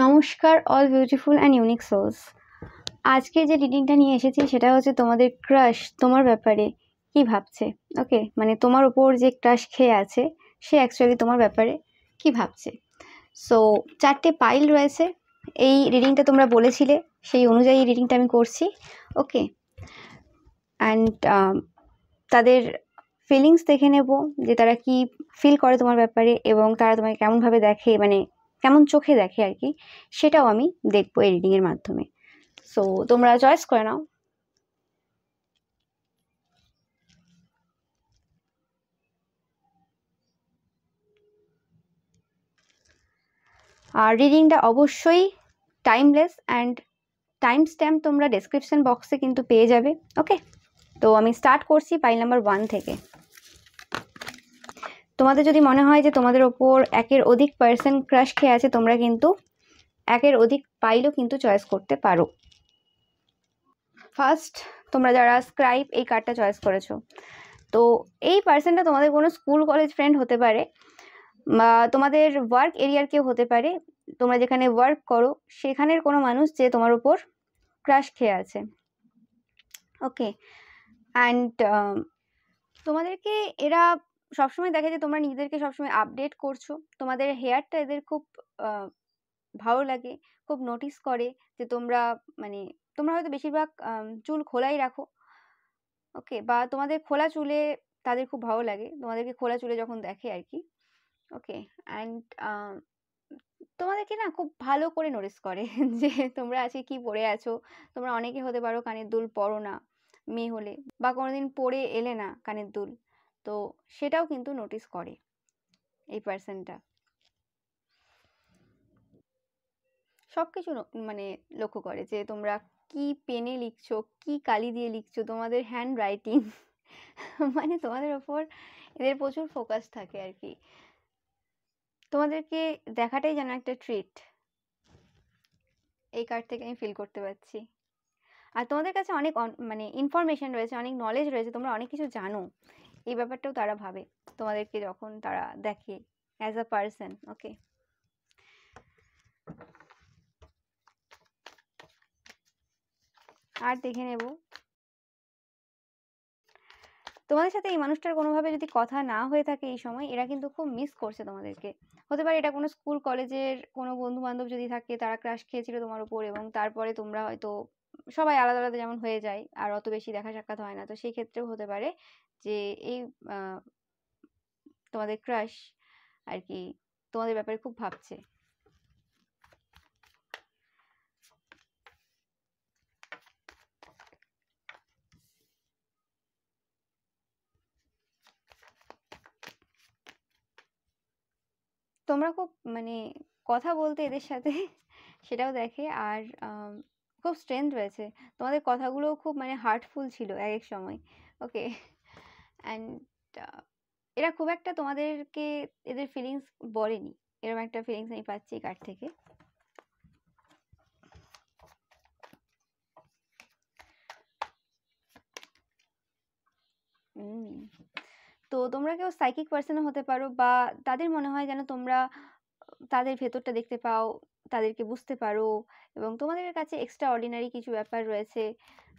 নমস্কার all beautiful and unique souls. আজকে যে রিডিংটা নিয়ে এসেছি সেটা হচ্ছে তোমাদের ক্রাশ তোমার ব্যাপারে কি ভাবছে। ওকে, মানে তোমার ওপর যে ক্রাশ খেয়ে আছে সে অ্যাকচুয়ালি তোমার ব্যাপারে কি ভাবছে। সো 4টে পাইল রয়েছে। এই রিডিংটা তোমরা বলেছিলে, সেই অনুযায়ী রিডিংটা আমি করছি। ওকে, অ্যান্ড তাদের ফিলিংস দেখে নেব যে তারা কি ফিল করে তোমার ব্যাপারে এবং তারা তোমাকে কেমনভাবে দেখে, মানে কেমন চোখে দেখে আর কি, সেটাও আমি দেখবো এই রিডিংয়ের মাধ্যমে। সো তোমরা চয়েস করে নাও। আর রিডিংটা অবশ্যই টাইমলেস অ্যান্ড টাইম স্ট্যাম্প তোমরা ডেসক্রিপশন বক্সে কিন্তু পেয়ে যাবে। ওকে, তো আমি স্টার্ট করছি পাইল নাম্বার 1 থেকে। তোমাদের যদি মনে হয় যে তোমাদের ওপর একের অধিক পার্সন ক্রাশ খেয়ে আছে, তোমরা কিন্তু একের অধিক পাইলও কিন্তু চয়েস করতে পারো। ফার্স্ট, তোমরা যারা স্ক্রাইব এই কার্ডটা চয়েস করেছো, তো এই পার্সনটা তোমাদের কোনো স্কুল কলেজ ফ্রেন্ড হতে পারে বা তোমাদের ওয়ার্ক এরিয়ার কেউ হতে পারে। তোমরা যেখানে ওয়ার্ক করো সেখানের কোনো মানুষ যে তোমার উপর ক্রাশ খেয়ে আছে। ওকে, অ্যান্ড তোমাদেরকে এরা সবসময় দেখে যে তোমরা নিজেদেরকে সবসময় আপডেট করছো। তোমাদের হেয়ারটা এদের খুব ভালো লাগে, খুব নোটিস করে যে তোমরা মানে তোমরা হয়তো বেশিরভাগ চুল খোলাই রাখো। ওকে, বা তোমাদের খোলা চুলে তাদের খুব ভালো লাগে, তোমাদেরকে খোলা চুলে যখন দেখে আর কি। ওকে, অ্যান্ড তোমাদেরকে না খুব ভালো করে নোটিস করে যে তোমরা আজকে কি পরে আছো। তোমরা অনেকে হতে পারো কানের দুল পরো না মেয়ে হলে, বা কোনোদিন পরে এলে না কানের দুল, তো সেটাও কিন্তু নোটিস করে এই পার্সনটা। সবকিছু মানে লক্ষ্য করে যে তোমরা কি পেনে লিখছো, কি কালি দিয়ে লিখছো, তোমাদের হ্যান্ড রাইটিং মানে তোমাদের ওপর এদের প্রচুর ফোকাস থাকে আর কি। তোমাদেরকে দেখাটাই যেন একটা ট্রিট, এই কার্ড থেকে আমি ফিল করতে পারছি। আর তোমাদের কাছে অনেক মানে ইনফরমেশন রয়েছে, অনেক নলেজ রয়েছে, তোমরা অনেক কিছু জানো, এই ব্যাপারটাও তারা ভাবে তোমাদেরকে যখন তারা দেখে অ্যাজ আ পার্সন। ওকে, আর দেখে নেব তোমাদের সাথে এই মানুষটার কোনোভাবে যদি কথা না হয়ে থাকে এই সময়, এরা কিন্তু খুব মিস করছে তোমাদেরকে। হতে পারে এটা কোনো স্কুল কলেজের কোনো বন্ধু বান্ধব যদি থাকে, তারা ক্রাশ খেয়েছিল তোমার উপর এবং তারপরে তোমরা হয়তো সবাই আলাদা আলাদা যেমন হয়ে যায় আর অত বেশি দেখা সাক্ষাৎ হয় না, তো সেই ক্ষেত্রেও হতে পারে যে এই তোমাদের ক্রাশ আর কি তোমাদের ব্যাপারে খুব ভাবছে। তোমরা খুব মানে কথা বলতে এদের সাথে সেটাও দেখে। আর খুব স্ট্রেংথ রয়েছে তোমাদের, কথাগুলোও খুব মানে হার্টফুল ছিল এক এক সময়। ওকে, অ্যান্ড এরা খুব একটা তোমাদেরকে এদের ফিলিংস বলেনি, এরকম একটা ফিলিংস আমি পাচ্ছি এই কার্ড থেকে। তো তোমরা কেউ সাইকিক পার্সনও হতে পারো, বা তাদের মনে হয় যেন তোমরা তাদের ভেতরটা দেখতে পাও, তাদেরকে বুঝতে পারো এবং তোমাদের কাছে এক্সট্রা অর্ডিনারি কিছু ব্যাপার রয়েছে।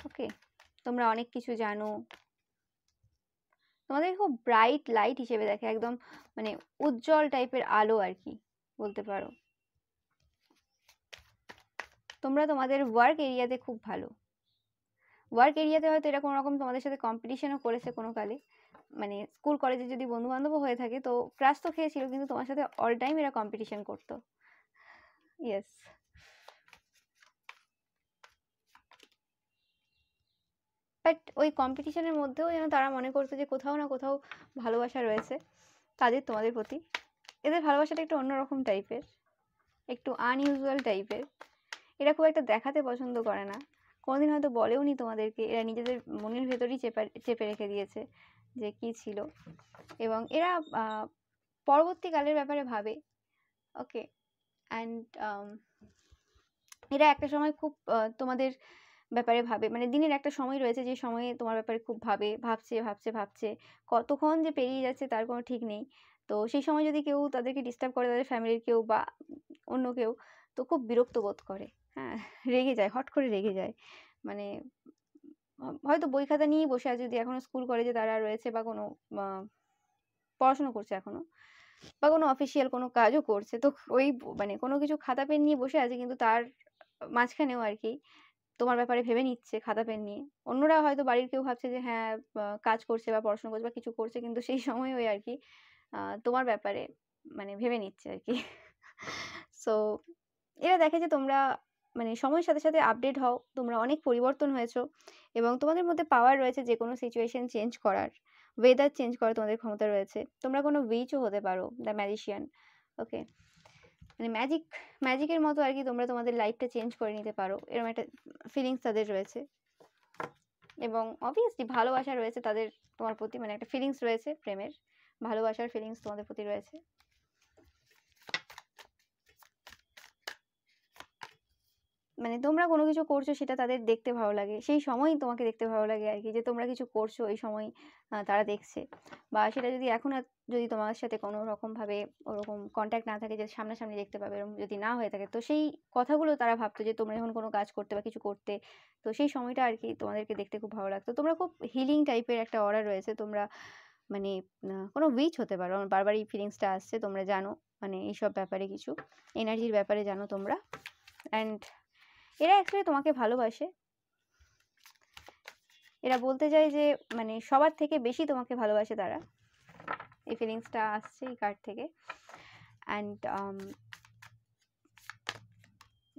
ওকে, তোমরা অনেক কিছু জানো, তোমাদের খুব ব্রাইট লাইট হিসেবে দেখে, একদম মানে উজ্জ্বল টাইপের আলো আর কি বলতে পারো। তোমরা তোমাদের ওয়ার্ক এরিয়াতে খুব ভালো, ওয়ার্ক এরিয়াতে হয়তো এটা কোনো রকম তোমাদের সাথে কম্পিটিশনও করেছে কোনো কালে, মানে স্কুল কলেজে যদি বন্ধু বান্ধবও হয়ে থাকে, তো ক্রাশ তো খেয়েছিল কিন্তু তোমার সাথে অল টাইম এরা কম্পিটিশন করতো। ইয়েস, বাট ওই কম্পিটিশনের মধ্যেও যেন তারা মনে করতো যে কোথাও না কোথাও ভালোবাসা রয়েছে তাদের তোমাদের প্রতি। এদের ভালোবাসাটা একটু অন্যরকম টাইপের, একটু আনইউজুয়াল টাইপের। এরা খুব একটা দেখাতে পছন্দ করে না, কোনোদিন হয়তো বলেও নি তোমাদেরকে, এরা নিজেদের মনের ভেতরই চেপে রেখে দিয়েছে যে কি ছিল। এবং এরা পরবর্তীকালের ব্যাপারে ভাবে। ওকে, অ্যান্ড এরা একটা সময় খুব তোমাদের ব্যাপারে ভাবে, মানে দিনের একটা সময় রয়েছে যে সময়ে তোমার ব্যাপারে খুব ভাবছে ভাবছে ভাবছে, কতক্ষণ যে পেরিয়ে যাচ্ছে তার কোনো ঠিক নেই। তো সেই সময় যদি কেউ তাদেরকে ডিস্টার্ব করে, তাদের ফ্যামিলির কেউ বা অন্য কেউ, তো খুব বিরক্ত বোধ করে, হ্যাঁ, রেগে যায়, হট করে রেগে যায়। মানে হয়তো বই খাতা নিয়েই বসে আছে, যদি এখনো স্কুল কলেজে তারা রয়েছে বা কোনো পড়াশোনা করছে এখনো, বা কোনো অফিসিয়াল কোনো কাজও করছে, তো ওই মানে কোনো কিছু খাতা পেন নিয়ে বসে আছে, কিন্তু তার মাঝখানেও আর কি তোমার ব্যাপারে ভেবে নিচ্ছে খাতা পেন নিয়ে। অন্যরা হয়তো বাড়ির কেউ ভাবছে যে হ্যাঁ কাজ করছে বা পড়াশোনা করছে বা কিছু করছে, কিন্তু সেই সময় ওই আর কি তোমার ব্যাপারে মানে ভেবে নিচ্ছে আর কি। সো এরা দেখে যে তোমরা মানে সময়ের সাথে সাথে আপডেট হও, তোমরা অনেক পরিবর্তন হয়েছো এবং তোমাদের মধ্যে পাওয়ার রয়েছে যে কোনো সিচুয়েশন চেঞ্জ করার, ওয়েদার চেঞ্জ করার তোমাদের ক্ষমতা রয়েছে। তোমরা কোনো উইচও হতে পারো, দ্য ম্যাজিশিয়ান। ওকে, মানে ম্যাজিকের মতো আর কি তোমরা তোমাদের লাইফটা চেঞ্জ করে নিতে পারো, এরকম একটা ফিলিংস তাদের রয়েছে। এবং অবভিয়াসলি ভালোবাসা রয়েছে তাদের তোমার প্রতি, মানে একটা ফিলিংস রয়েছে প্রেমের, ভালোবাসার ফিলিংস তোমাদের প্রতি রয়েছে। মানে তোমরা কোনো কিছু করছো সেটা তাদের দেখতে ভালো লাগে, সেই সময়ই তোমাকে দেখতে ভালো লাগে আর কি, যে তোমরা কিছু করছো ওই সময় তারা দেখছে। বা সেটা যদি এখন আর যদি তোমার সাথে কোনো রকমভাবে ওরকম কন্ট্যাক্ট না থাকে যে সামনাসামনি দেখতে পাবে, এরকম যদি না হয়ে থাকে, তো সেই কথাগুলো তারা ভাবতো যে তোমরা যখন কোনো কাজ করতে বা কিছু করতে, তো সেই সময়টা আর কি তোমাদেরকে দেখতে খুব ভালো লাগতো। তোমরা খুব হিলিং টাইপের একটা অরা রয়েছে, তোমরা মানে কোনো উইচ হতে পারো। আমার বারবার এই ফিলিংসটা আসছে, তোমরা জানো মানে এইসব ব্যাপারে কিছু এনার্জির ব্যাপারে জানো তোমরা। অ্যান্ড এরা অ্যাকচুয়ালি তোমাকে ভালোবাসে, এরা বলতে চায় যে মানে সবার থেকে বেশি তোমাকে ভালোবাসে তারা, এই ফিলিংসটা আসছে এই কার্ড থেকে। অ্যান্ড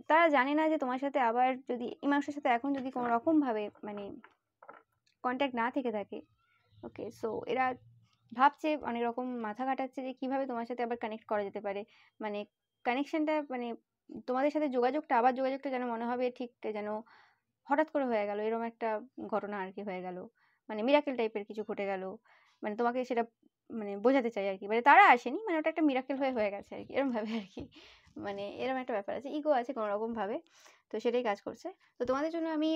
তারা জানে না যে তোমার সাথে আবার যদি এই মানুষের সাথে এখন যদি কোনো রকমভাবে মানে কন্ট্যাক্ট না থেকে থাকে, ওকে, সো এরা ভাবছে অনেক রকম মাথা কাটাচ্ছে যে কিভাবে তোমার সাথে আবার কানেক্ট করা যেতে পারে, মানে কানেকশনটা মানে তোমাদের সাথে যোগাযোগটা যেন মনে হবে ঠিক যেন হঠাৎ করে হয়ে গেল, এরকম একটা ঘটনা আর কি হয়ে গেল, মানে মিরাকেল টাইপের কিছু ঘটে গেল। মানে তোমাকে সেটা মানে বোঝাতে চাই আর কি, মানে তারা আসেনি, মানে ওটা একটা মিরাকেল হয়ে গেছে আর কি, এরকম ভাবে আর কি। মানে এরকম একটা ব্যাপার আছে, ইগো আছে কোনো রকম ভাবে, তো সেটাই কাজ করছে। তো তোমাদের জন্য আমি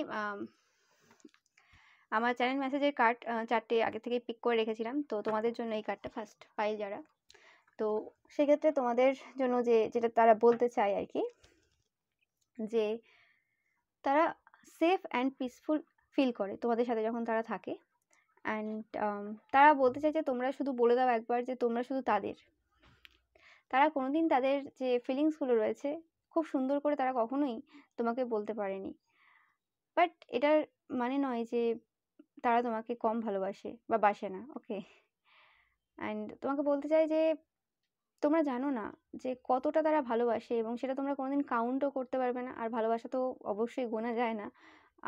আমার চ্যানেল মেসেজের কার্ড 4টে আগে থেকেই পিক করে রেখেছিলাম, তো তোমাদের জন্য এই কার্ডটা ফার্স্ট ফাইল যারা, তো সেক্ষেত্রে তোমাদের জন্য যেটা তারা বলতে চায় আর কি, যে তারা সেফ অ্যান্ড পিসফুল ফিল করে তোমাদের সাথে যখন তারা থাকে। অ্যান্ড তারা বলতে চায় যে তোমরা শুধু বলে দাও একবার যে তোমরা শুধু তাদের। তারা কোনোদিন তাদের যে ফিলিংসগুলো রয়েছে খুব সুন্দর করে তারা কখনোই তোমাকে বলতে পারেনি, বাট এটার মানে নয় যে তারা তোমাকে কম ভালোবাসে বা বাসে না, ওকে। অ্যান্ড তোমাকে বলতে চাই যে তোমরা জানো না যে কতটা তারা ভালোবাসে, এবং সেটা তোমরা কোনোদিন কাউন্টও করতে পারবে না, আর ভালোবাসা তো অবশ্যই গোনা যায় না।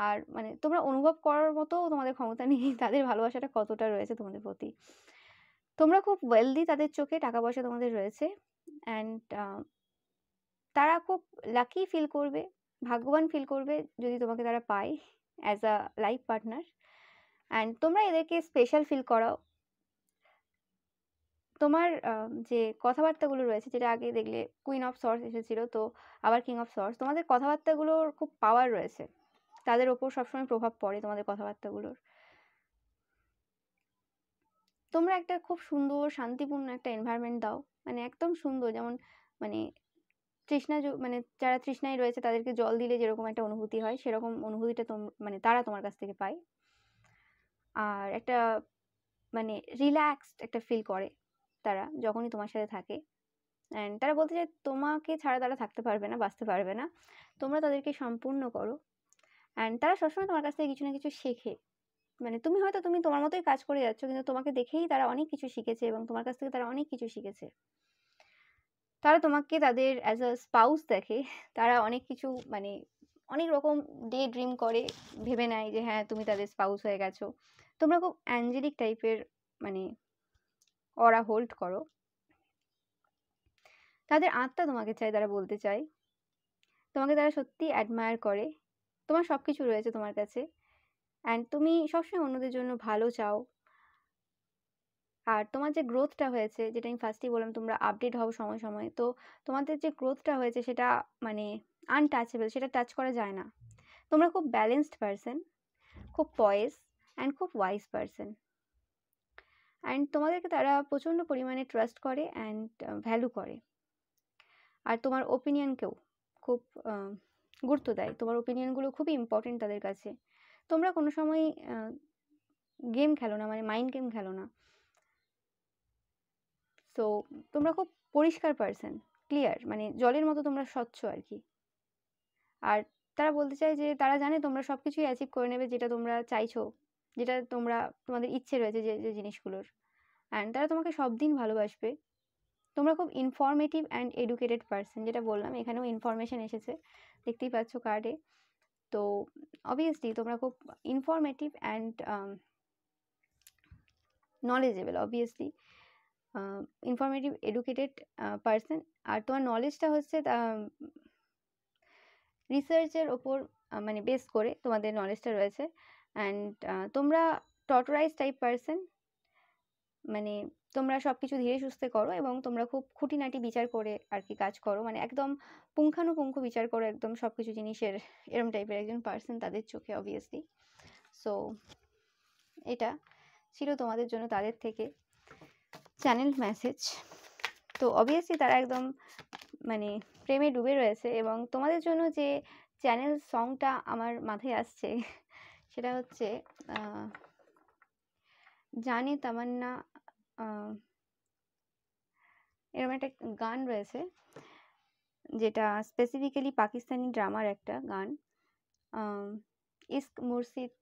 আর মানে তোমরা অনুভব করার মতো তোমাদের ক্ষমতা নেই তাদের ভালোবাসাটা কতটা রয়েছে তোমাদের প্রতি। তোমরা খুব ওয়েলদি তাদের চোখে, টাকা পয়সা তোমাদের রয়েছে। অ্যান্ড তারা খুব লাকি ফিল করবে, ভাগ্যবান ফিল করবে যদি তোমাকে তারা পায় as a life partner. And তোমরা এদেরকে স্পেশাল ফিল করাও। তোমার যে কথাবার্তাগুলো রয়েছে, যেটা আগে দেখলে কুইন অফ সর্স এসেছিল, তো আবার কিং অফ সর্স, তোমাদের কথাবার্তাগুলোর খুব পাওয়ার রয়েছে, তাদের ওপর সবসময় প্রভাব পড়ে তোমাদের কথাবার্তাগুলোর। তোমরা একটা খুব সুন্দর শান্তিপূর্ণ একটা এনভায়রনমেন্ট দাও, মানে একদম সুন্দর, যেমন মানে মানে যারা তৃষ্ণায় রয়েছে তাদেরকে জল দিলে যেরকম একটা অনুভূতি হয়, সেরকম অনুভূতিটা মানে তারা তোমার কাছ থেকে পায়। আর একটা মানে রিল্যাক্সড একটা ফিল করে তারা যখনই তোমার সাথে থাকে। অ্যান্ড তারা বলতে চায় তোমাকে ছাড়া তারা থাকতে পারবে না, বাঁচতে পারবে না, তোমরা তাদেরকে সম্পূর্ণ করো। অ্যান্ড তারা সবসময় তোমার কাছ থেকে কিছু না কিছু শেখে, মানে তুমি তোমার মতোই কাজ করে যাচ্ছ, কিন্তু তোমাকে দেখেই তারা অনেক কিছু শিখেছে এবং তোমার কাছ থেকে তারা অনেক কিছু শিখেছে। তারা তোমাকে তাদের অ্যাজ আ স্পাউস দেখে, তারা অনেক কিছু মানে অনেক রকম ডে ড্রিম করে, ভেবে নেয় যে হ্যাঁ তুমি তাদের স্পাউস হয়ে গেছো। তোমরা খুব অ্যাঞ্জেলিক টাইপের মানে অরা হোল্ড করো, তাদের আত্মা তোমাকে চায়, তারা বলতে চায় তোমাকে তারা সত্যি অ্যাডমায়ার করে, তোমার সব কিছু রয়েছে তোমার কাছে। অ্যান্ড তুমি সবসময় অন্যদের জন্য ভালো চাও। আর তোমার যে গ্রোথটা হয়েছে, যেটা আমি ফার্স্টেই বললাম তোমরা আপডেট হও সময় সময়, তো তোমাদের যে গ্রোথটা হয়েছে সেটা মানে আনটাচেবল, সেটা টাচ করা যায় না। তোমরা খুব ব্যালেন্সড পারসন, খুব পয়েস অ্যান্ড খুব ওয়াইজ পারসন। অ্যান্ড তোমাদেরকে তারা প্রচণ্ড পরিমাণে ট্রাস্ট করে অ্যান্ড ভ্যালু করে, আর তোমার ওপিনিয়নকেও খুব গুরুত্ব দেয়, তোমার ওপিনিয়নগুলো খুবই ইম্পর্টেন্ট তাদের কাছে। তোমরা কোনো সময় গেম খেলো না, মানে মাইন্ড গেম খেলো না। সো তোমরা খুব পরিষ্কার পার্সন, ক্লিয়ার, মানে জলের মতো তোমরা স্বচ্ছ আর কি। আর তারা বলতে চায় যে তারা জানে তোমরা সব কিছুই অ্যাচিভ করে নেবে, যেটা তোমরা চাইছো, যেটা তোমাদের ইচ্ছে রয়েছে যে যে জিনিসগুলোর। অ্যান্ড তারা তোমাকে সব দিন ভালোবাসবে। তোমরা খুব ইনফরমেটিভ অ্যান্ড এডুকেটেড পার্সন, যেটা বললাম, এখানেও ইনফরমেশন এসেছে, দেখতেই পাচ্ছ কার্ডে। তো অবভিয়াসলি তোমরা খুব informative and knowledgeable, obviously informative educated person. আর তোমার নলেজটা হচ্ছে রিসার্চের ওপর মানে বেস করে তোমাদের নলেজটা রয়েছে। অ্যান্ড তোমরা টর্টোরাইজ টাইপ পার্সন, মানে তোমরা সব কিছু ধীরে সুস্থে করো এবং তোমরা খুব খুঁটিনাটি বিচার করে আর কি কাজ করো, মানে একদম পুঙ্খানুপুঙ্খ বিচার করো একদম সব কিছু জিনিসের, এরম টাইপের একজন পার্সন তাদের চোখে, অবভিয়াসলি। সো এটা ছিল তোমাদের জন্য তাদের থেকে চ্যানেল মেসেজ। তো অবভিয়াসলি তারা একদম মানে প্রেমে ডুবে রয়েছে, এবং তোমাদের জন্য যে চ্যানেল সংটা আমার মাথায় আসছে সেটা হচ্ছে জানে তামান্না, এরকম একটা গান রয়েছে, যেটা স্পেসিফিক্যালি পাকিস্তানি ড্রামার একটা গান, ইস্ক মুর্শিদ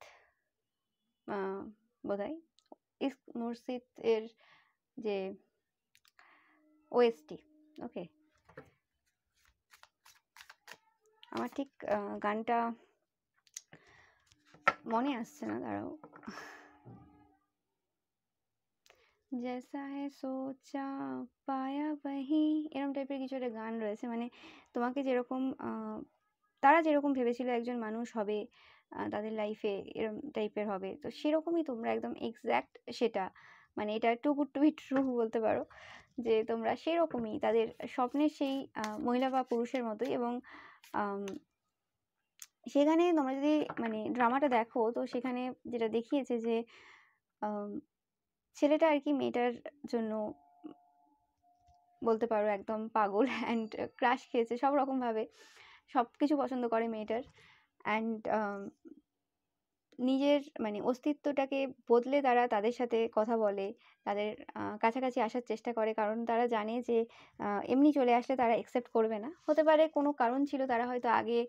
বোধহয়, ইস্ক মুর্শিদ এর যে ওএসটি। ওকে, আমার ঠিক গানটা মনে আসছে না, দাঁড়াও। জেসা হে সোচা পায়া বহি, এরকম টাইপের কিছু একটা গান রয়েছে, মানে তোমাকে যেরকম তারা যেরকম ভেবেছিল একজন মানুষ হবে তাদের লাইফে, এরকম টাইপের হবে, তো সেরকমই তোমরা একদম এক্স্যাক্ট সেটা, মানে এটা too good to be true বলতে পারো, যে তোমরা সেরকমই তাদের স্বপ্নের সেই মহিলা বা পুরুষের মতোই। এবং সেখানে তোমরা যদি মানে ড্রামাটা দেখো, তো সেখানে যেটা দেখিয়েছে যে ছেলেটা আর কি মেয়েটার জন্য বলতে পারো একদম পাগল, অ্যান্ড ক্রাশ খেয়েছে সব রকমভাবে, সব কিছু পছন্দ করে মেয়েটার। অ্যান্ড নিজের মানে অস্তিত্বটাকে বদলে তারা তাদের সাথে কথা বলে, তাদের কাছাকাছি আসার চেষ্টা করে, কারণ তারা জানে যে এমনি চলে আসলে তারা অ্যাকসেপ্ট করবে না। হতে পারে কোনো কারণ ছিল, তারা হয়তো আগে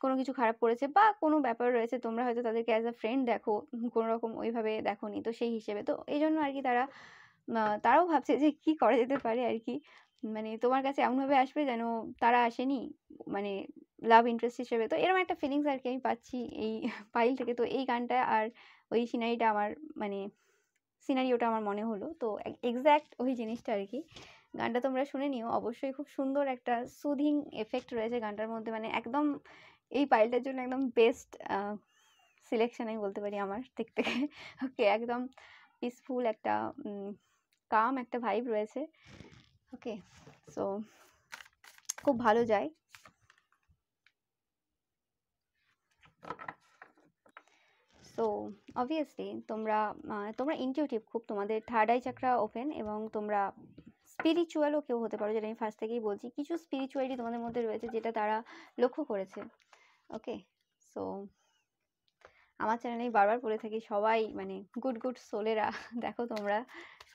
কোনো কিছু খারাপ করেছে বা কোনো ব্যাপার রয়েছে, তোমরা হয়তো তাদেরকে অ্যাজ আ ফ্রেন্ড দেখো, কোনো রকম ওইভাবে দেখোনি, তো সেই হিসেবে তো এই জন্য আর কি তারাও ভাবছে যে কি করা যেতে পারে আর কি, মানে তোমার কাছে এমনভাবে আসবে যেন তারা আসেনি, মানে লাভ ইন্টারেস্ট হিসেবে। তো এরকম একটা ফিলিংস আর কি আমি পাচ্ছি এই ফাইল থেকে। তো এই গানটা আর ওই সিনারিটা আমার মানে সিনারিওটা আমার মনে হলো, তো এক্স্যাক্ট ওই জিনিসটা আর কি। গানটা তোমরা শুনে নিও অবশ্যই, খুব সুন্দর একটা সুদিং এফেক্ট রয়েছে গানটার মধ্যে, মানে একদম এই ফাইলটার জন্য একদম বেস্ট সিলেকশন আমি বলতে পারি আমার দিক থেকে। ওকে, একদম পিসফুল একটা কাম একটা ভাইব রয়েছে। ওকে, সো খুব ভালো যায়। সো অবভিয়াসলি তোমরা ইনটিউটিভ খুব, তোমাদের থার্ড আই চাকরা ওপেন, এবং তোমরা স্পিরিচুয়ালও কেউ হতে পারো, যেটা আমি ফার্স্ট থেকেই বলছি, কিছু স্পিরিচুয়ালিটি তোমাদের মধ্যে রয়েছে যেটা তারা লক্ষ্য করেছে। ওকে, সো আমার চ্যানেলে বারবার বলে থাকি সবাই মানে গুড গুড সোলেরা দেখো তোমরা,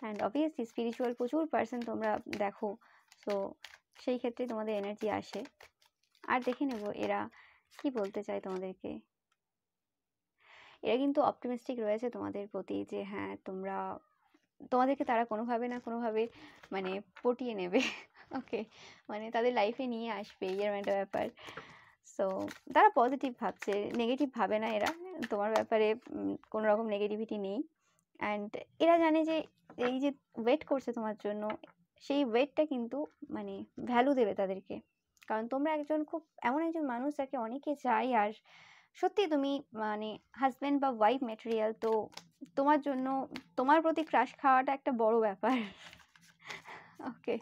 অ্যান্ড অবভিয়াসলি স্পিরিচুয়াল প্রচুর পার্সন তোমরা দেখো, সো সেই ক্ষেত্রে তোমাদের এনার্জি আসে। আর দেখে নেব এরা কি বলতে চায় তোমাদেরকে। এরা কিন্তু অপটিমিস্টিক রয়েছে তোমাদের প্রতি, যে হ্যাঁ তোমাদেরকে তারা কোনোভাবে না কোনোভাবে মানে পটিয়ে নেবে। ওকে, মানে তাদের লাইফে নিয়ে আসবে, এরকম একটা ব্যাপার। সো তারা পজিটিভ ভাবছে, নেগেটিভ ভাবে না এরা, তোমার ব্যাপারে কোনো রকম নেগেটিভিটি নেই। অ্যান্ড এরা জানে যে এই যে ওয়েট করছে তোমার জন্য, সেই ওয়েটটা কিন্তু মানে ভ্যালু দেবে তাদেরকে, কারণ তোমরা খুব এমন একজন মানুষ যাকে অনেকে চাই। আর সত্যি তুমি মানে হাজব্যান্ড বা ওয়াইফ ম্যাটেরিয়াল, তো তোমার জন্য তোমার প্রতি ক্রাশ খাওয়াটা একটা বড় ব্যাপার। ওকে,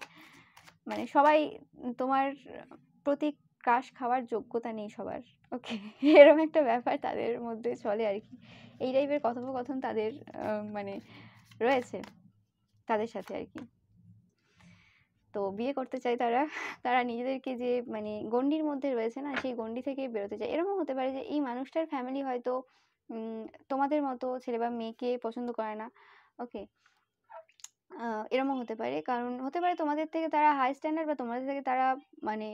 মানে সবাই তোমার প্রতি ক্রাশ খাওয়ার যোগ্যতা নেই সবার। ওকে, এরকম একটা ব্যাপার তাদের মধ্যে চলে আর কি, এই টাইপের কথোপকথন তাদের মানে রয়েছে তাদের সাথে আর কি। তো তো বিয়ে করতে চায় তারা। তারা নিজেদেরকে যে মানে গণ্ডির মধ্যে রয়েছে না, সেই গণ্ডি থেকে বেরোতে চায়। এরকমও হতে পারে যে এই মানুষটার ফ্যামিলি হয়তো তোমাদের মতো ছেলে বা মেয়েকে পছন্দ করে না। ওকে, এরকমও হতে পারে, কারণ হতে পারে তোমাদের থেকে তারা হাই স্ট্যান্ডার্ড বা তোমাদের থেকে তারা মানে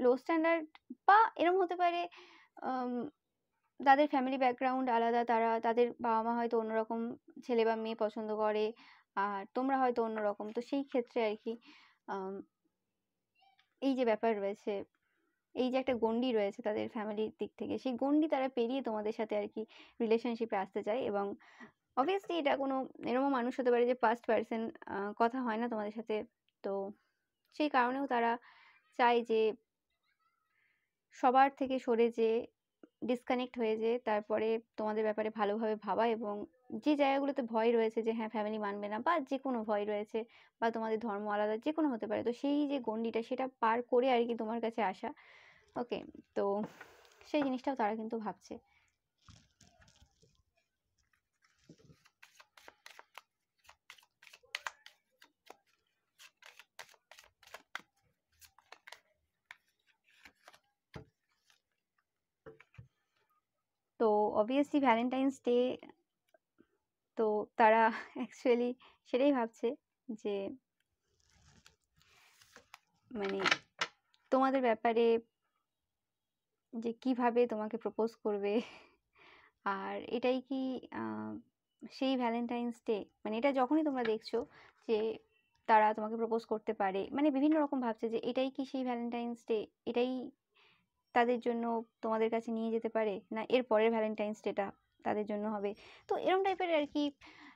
লো স্ট্যান্ডার্ড, বা এরকম হতে পারে তাদের ফ্যামিলি ব্যাকগ্রাউন্ড আলাদা, তাদের বাবা মা হয়তো অন্যরকম ছেলে বা মেয়ে পছন্দ করে, আর তোমরা হয়তো অন্যরকম। তো সেই ক্ষেত্রে আর কি এই যে ব্যাপার রয়েছে, এই যে একটা গণ্ডি রয়েছে তাদের ফ্যামিলির দিক থেকে, সেই গণ্ডি তারা পেরিয়ে তোমাদের সাথে আর কি রিলেশনশিপে আসতে চায়। এবং অবভিয়াসলি এটা কোনো এরকমও মানুষ হতে পারে যে ফার্স্ট পার্সন, কথা হয় না তোমাদের সাথে। তো সেই কারণেও তারা চায় যে সবার থেকে সরে যেয়ে ডিসকানেক্ট হয়ে যেয়ে তারপরে তোমাদের ব্যাপারে ভালোভাবে ভাবা, এবং যে জায়গাগুলোতে ভয় রয়েছে যে হ্যাঁ ফ্যামিলি মানবে না, বা যে কোনো ভয় রয়েছে, বা তোমাদের ধর্ম আলাদা, যে কোনো হতে পারে, তো সেই যে গণ্ডিটা সেটা পার করে আর কি তোমার কাছে আসা। ওকে, তো সেই জিনিসটাও তারা কিন্তু ভাবছে। তো অবভিয়াসলি ভ্যালেন্টাইন্স ডে, তো তারা অ্যাকচুয়ালি সেটাই ভাবছে যে মানে তোমাদের ব্যাপারে যে কিভাবে তোমাকে প্রপোজ করবে। আর এটাই কি সেই ভ্যালেন্টাইন্স ডে, মানে এটা যখনই তোমরা দেখছো যে তারা তোমাকে প্রপোজ করতে পারে, মানে বিভিন্ন রকম ভাবছে যে এটাই কি সেই ভ্যালেন্টাইন্স ডে, এটাই তাদের জন্য তোমাদের কাছে নিয়ে যেতে পারে, না এর পরের ভ্যালেন্টাইন্স ডেটা তাদের জন্য হবে। তো এরকম টাইপের আর কি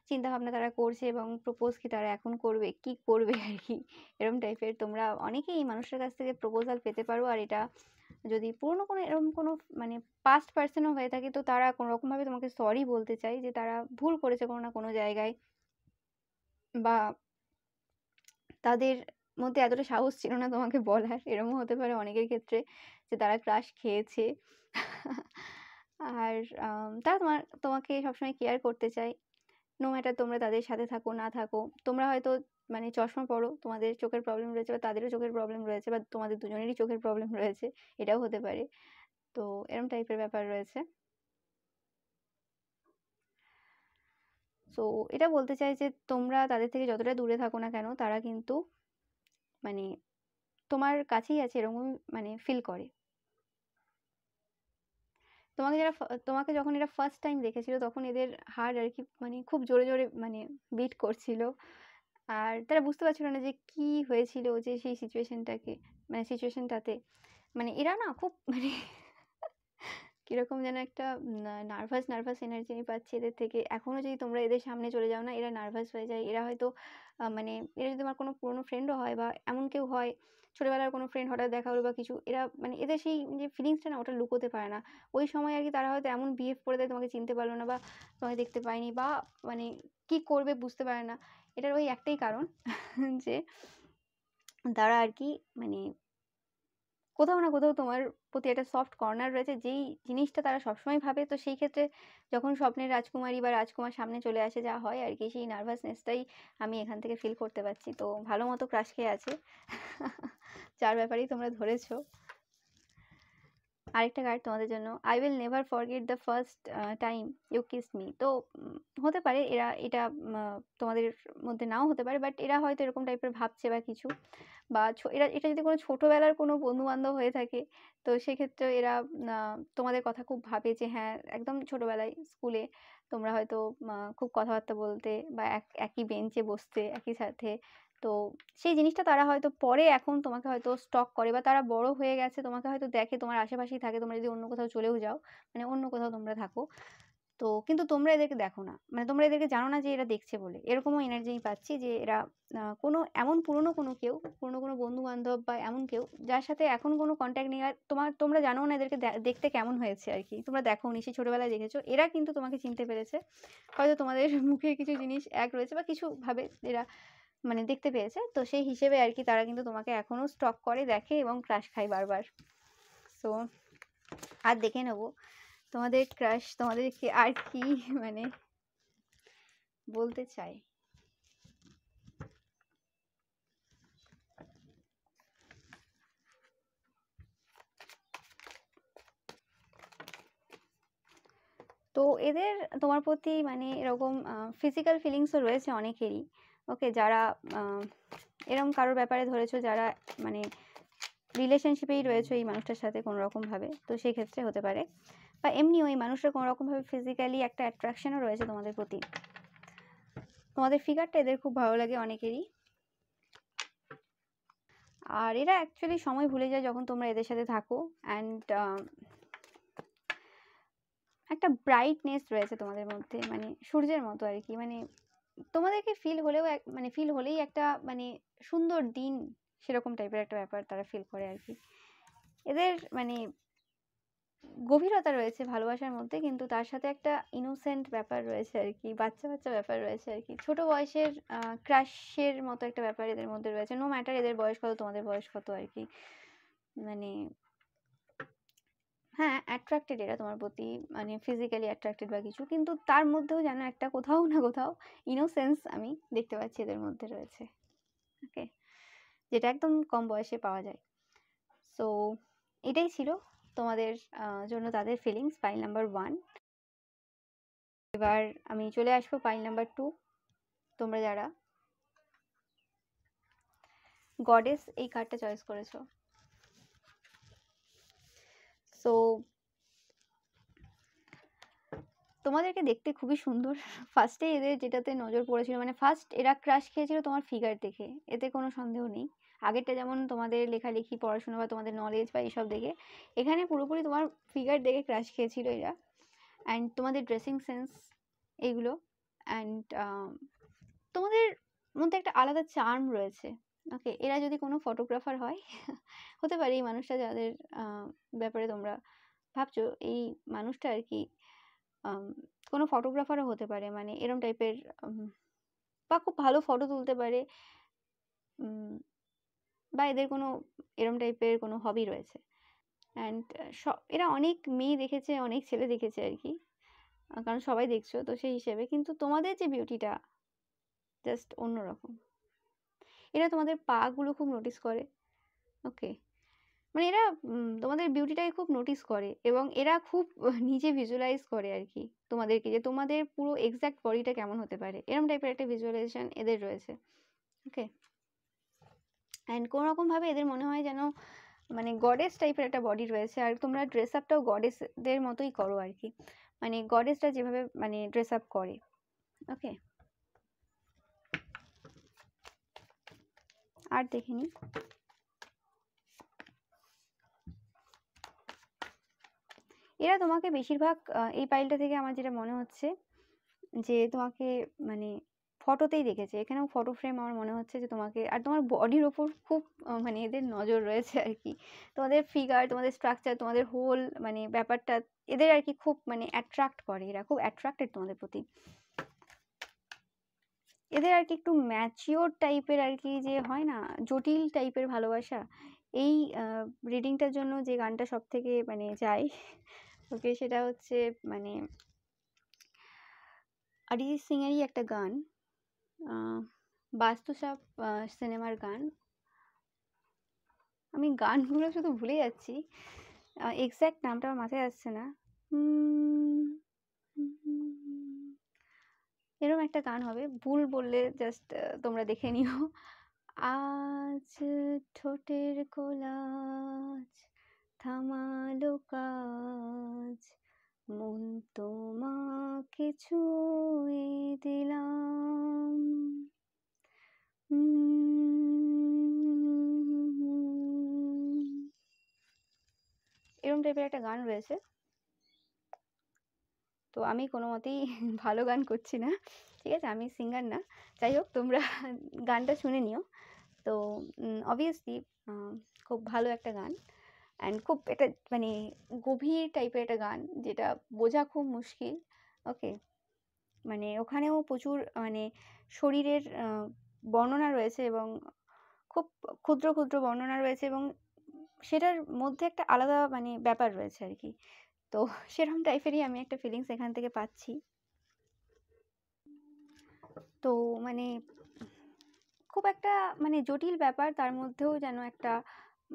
চিন্তা ভাবনা তারা করছে, এবং প্রপোজ কি তারা এখন করবে, কি করবে আর কি, এরকম টাইপের। তোমরা অনেকেই এই মানুষের কাছ থেকে প্রপোজাল পেতে পারো, আর এটা যদি পুরনো কোনো এরকম কোনো মানে পাস্ট পার্সনও হয়ে থাকে, তো তারা কোনো রকমভাবে তোমাকে সরি বলতে চায় যে তারা ভুল করেছে কোনো না কোনো জায়গায়, বা তাদের মধ্যে এতটা সাহস ছিল না তোমাকে বলার, এরকমও হতে পারে অনেকের ক্ষেত্রে যে তারা ক্রাশ খেয়েছে। আর তারা তোমাকে সবসময় কেয়ার করতে চায়, নো ম্যাটার তোমরা তাদের সাথে থাকো না থাকো। তোমরা হয়তো মানে চশমা পরো, তোমাদের চোখের প্রবলেম রয়েছে, বা তাদেরও চোখের প্রবলেম রয়েছে, বা তোমাদের দুজনেরই চোখের প্রবলেম রয়েছে, এটাও হতে পারে। তো এরকম টাইপের ব্যাপার রয়েছে। সো এটা বলতে চাই যে তোমরা তাদের থেকে যতটা দূরে থাকো না কেন, তারা কিন্তু মানে তোমার কাছেই আছে এরকম মানে ফিল করে। তোমাকে যখন এরা ফার্স্ট টাইম দেখেছিল, তখন এদের হার্ট আর কি মানে খুব জোরে জোরে মানে বিট করছিল, আর তারা বুঝতে পারছিল না যে কি হয়েছিল, যে সেই সিচুয়েশনটাতে মানে এরা না খুব মানে কিরকম যেন একটা নার্ভাস নার্ভাস এনার্জি আমি পাচ্ছি এদের থেকে। এখনো যদি তোমরা এদের সামনে চলে যাও না, এরা নার্ভাস হয়ে যায়। এরা হয়তো মানে এরা যদি তোমার কোনো পুরনো ফ্রেন্ডও হয়, বা এমন কেউ হয় ছোটবেলার কোনো ফ্রেন্ড হঠাৎ দেখা হলো বা কিছু, এরা মানে এদের সেই যে ফিলিংসটা না, ওটা লুকোতে পারে না। ওই সময় আর কি তারা হয়তো এমন বিহেভ করে দেয়, তোমাকে চিনতে পারলো না, বা তোমাকে দেখতে পায়নি, বা মানে কি করবে বুঝতে পারে না। এটার ওই একটাই কারণ যে তারা আর কি মানে কোথাও না কোথাও তোমার প্রতি একটা সফট কর্নার রয়েছে, যেই জিনিসটা তারা সবসময় ভাবে। তো সেই ক্ষেত্রে যখন স্বপ্নের রাজকুমারী বা রাজকুমার সামনে চলে আসে, যা হয় আর কি, সেই নার্ভাসনেসটাই আমি এখান থেকে ফিল করতে পারছি। তো ভালো মতো ক্রাশ খেয়ে আছে যার ব্যাপারেই তোমরা ধরেছো। আরেকটা কার্ড তোমাদের জন্য, I will never forget the first time you kiss me. তো হতে পারে এটা তোমাদের মধ্যে নাও হতে পারে, বাট এরা হয়তো এরকম টাইপের ভাবছে বা কিছু, বা এটা যদি কোনো ছোটোবেলার কোনো বন্ধুবান্ধব হয়ে থাকে, তো সেক্ষেত্রে এরা তোমাদের কথা খুব ভাবে, যে হ্যাঁ একদম ছোটোবেলায় স্কুলে তোমরা হয়তো খুব কথাবার্তা বলতে, বা একই বেঞ্চে বসতে একই সাথে। তো সেই জিনিসটা তারা হয়তো পরে এখন তোমাকে হয়তো স্টক করে, বা তারা বড় হয়ে গেছে, তোমাকে হয়তো দেখে, তোমার আশেপাশেই থাকে, তোমরা যদি অন্য কোথাও চলেও যাও, মানে অন্য কোথাও তোমরা থাকো, তো কিন্তু তোমরা এদেরকে দেখো না, মানে তোমরা এদেরকে জানো না যে এরা দেখছে বলে। এরকমও এনার্জি আমি পাচ্ছি যে এরা কোনো এমন পুরনো কোনো বন্ধু বান্ধব, বা এমন কেউ যার সাথে এখন কোনো কন্ট্যাক্ট নেই, আর তোমরা জানো না এদেরকে দেখতে কেমন হয়েছে আর কি, তোমরা দেখো নি, সেই ছোটবেলায় দেখেছো, এরা কিন্তু তোমাকে চিনতে পেরেছে। হয়তো তোমাদের মুখের কিছু জিনিস এক রয়েছে, বা কিছু ভাবে এরা মানে দেখতে পেয়েছে, তো সেই হিসেবে আর কি তারা কিন্তু তোমাকে এখনো স্টক করে, দেখে, এবং ক্রাশ খায় বারবার। সো আর দেখে নেবো তোমাদের ক্রাশ তোমাদেরকে আর কি মানে বলতে চাই। তো এদের তোমার প্রতি মানে এরকম ফিজিক্যাল ফিলিংসও রয়েছে অনেকেরই। ওকে, যারা এরকম কারোর ব্যাপারে ধরেছো, যারা মানে রিলেশনশিপেই রয়েছে এই মানুষটার সাথে কোনো রকমভাবে, তো সেই ক্ষেত্রে হতে পারে। বা এমনি ওই মানুষটা কোনো রকমভাবে ফিজিক্যালি একটা অ্যাট্রাকশনও রয়েছে তোমাদের প্রতি। তোমাদের ফিগারটা এদের খুব ভালো লাগে অনেকেরই। আর এরা অ্যাকচুয়ালি সময় ভুলে যায় যখন তোমরা এদের সাথে থাকো। অ্যান্ড একটা ব্রাইটনেস রয়েছে তোমাদের মধ্যে, মানে সূর্যের মতো আর কি। মানে তোমাদেরকে ফিল হলেও মানে ফিল হলেই একটা মানে সুন্দর দিন, সেরকম টাইপের একটা ব্যাপার তারা ফিল করে আর কি। এদের মানে গভীরতা রয়েছে ভালোবাসার মধ্যে, কিন্তু তার সাথে একটা ইনোসেন্ট ব্যাপার রয়েছে আর কি, বাচ্চা বাচ্চা ব্যাপার রয়েছে আর কি। ছোট বয়সের ক্রাশের মতো একটা ব্যাপার এদের মধ্যে রয়েছে। নো ম্যাটার এদের বয়স কত, তোমাদের বয়স কত আর কি। মানে হ্যাঁ, অ্যাট্রাক্টেড এরা তোমার প্রতি, মানে ফিজিক্যালি অ্যাট্রাক্টেড বা কিছু, কিন্তু তার মধ্যেও যেন একটা কোথাও না কোথাও ইনোসেন্স আমি দেখতে পাচ্ছি এদের মধ্যে রয়েছে। ওকে, যেটা একদম কম বয়সে পাওয়া যায়। সো এটাই ছিল তোমাদের জন্য তাদের ফিলিংস, পাইল নাম্বার 1। এবার আমি চলে আসবো পাইল নাম্বার 2। তোমরা যারা গডেস এই কার্ডটা চয়েস করেছো, সো তোমাদেরকে দেখতে খুবই সুন্দর। ফার্স্টে এদের যেটাতে নজর পড়েছিল, মানে ফার্স্ট এরা ক্রাশ খেয়েছিল তোমার ফিগার দেখে, এতে কোনো সন্দেহ নেই। আগেরটা যেমন তোমাদের লেখালেখি, পড়াশোনা বা তোমাদের নলেজ বা এইসব দেখে, এখানে পুরোপুরি তোমার ফিগার দেখে ক্রাশ খেয়েছিল এরা। অ্যান্ড তোমাদের ড্রেসিং সেন্স এইগুলো, অ্যান্ড তোমাদের মধ্যে একটা আলাদা চার্ম রয়েছে। ওকে, এরা যদি কোনো ফটোগ্রাফার হয়, হতে পারে এই মানুষটা যাদের ব্যাপারে তোমরা ভাবছো, এই মানুষটা আর কি কোনো ফটোগ্রাফারও হতে পারে, মানে এরম টাইপের, বা খুব ভালো ফটো তুলতে পারে, বা এদের কোনো এরম টাইপের কোনো হবি রয়েছে। অ্যান্ড এরা অনেক মেয়ে দেখেছে, অনেক ছেলে দেখেছে আর কি, কারণ সবাই দেখছো তো সেই হিসেবে। কিন্তু তোমাদের যে বিউটিটা জাস্ট অন্যরকম। এরা তোমাদের পাগুলো খুব নোটিস করে। ওকে, মানে এরা তোমাদের বিউটিটাকে খুব নোটিস করে, এবং এরা খুব নিজে ভিজুয়ালাইজ করে আর কি তোমাদেরকে, যে তোমাদের পুরো এক্স্যাক্ট বডিটা কেমন হতে পারে, এরকম টাইপের একটা ভিজুয়ালাইজেশন এদের রয়েছে। ওকে, অ্যান্ড কোনো রকমভাবে এদের মনে হয় যেন মানে গডেস টাইপের একটা বডি রয়েছে। আর তোমরা ড্রেস আপটাও গডেসদের মতোই করো আর কি, মানে গডেসরা যেভাবে মানে ড্রেস আপ করে। ওকে, আর দেখে নিই। এরা তোমাকে বেশিরভাগ এই পাইলটা থেকে আমার যেটা মনে হচ্ছে যে তোমাকে মানে ফটোতেই দেখেছে, এখানেও ফটো ফ্রেম আমার মনে হচ্ছে যে তোমাকে, আর তোমার বডির ওপর খুব মানে এদের নজর রয়েছে আর কি। তোমাদের ফিগার, তোমাদের স্ট্রাকচার, তোমাদের হোল মানে ব্যাপারটা এদের আর কি খুব মানে অ্যাট্রাক্ট করে, এরা খুব অ্যাট্রাক্টেড তোমাদের প্রতি। এদের আর কি একটু ম্যাচিওর টাইপের আর কি, যে হয় না জটিল টাইপের ভালোবাসা। এই রিডিংটার জন্য যে গানটা সব থেকে মানে যায়, ওকে, সেটা হচ্ছে মানে অরিজিৎ সিং এরই একটা গান, বাস্তুসাপ সিনেমার গান। আমি গানগুলো শুধু ভুলে যাচ্ছি, এক্স্যাক্ট নামটা আমার মাথায় আসছে না। এরকম একটা গান হবে, ভুল বললে জাস্ট তোমরা দেখে নিও। আজ ঠোঁটের কোলাজ থামালো কাজ, মন তোমাকে ছুঁয়ে দিলাম। এরকম টাইপের একটা গান রয়েছে। তো আমি কোনো মতেই ভালো গান করছি না, ঠিক আছে, আমি সিঙ্গার না। যাই হোক, তোমরা গানটা শুনে নিও। তো অবভিয়াসলি খুব ভালো একটা গান, অ্যান্ড খুব একটা মানে গভীর টাইপের একটা গান, যেটা বোঝা খুব মুশকিল। ওকে, মানে ওখানেও প্রচুর মানে শরীরের বর্ণনা রয়েছে, এবং খুব ক্ষুদ্র ক্ষুদ্র বর্ণনা রয়েছে, এবং সেটার মধ্যে একটা আলাদা মানে ব্যাপার রয়েছে আর কি। তো সেরকম টাইপেরই আমি একটা ফিলিংস এখান থেকে পাচ্ছি। তো মানে খুব একটা মানে জটিল ব্যাপার, তার মধ্যেও যেন একটা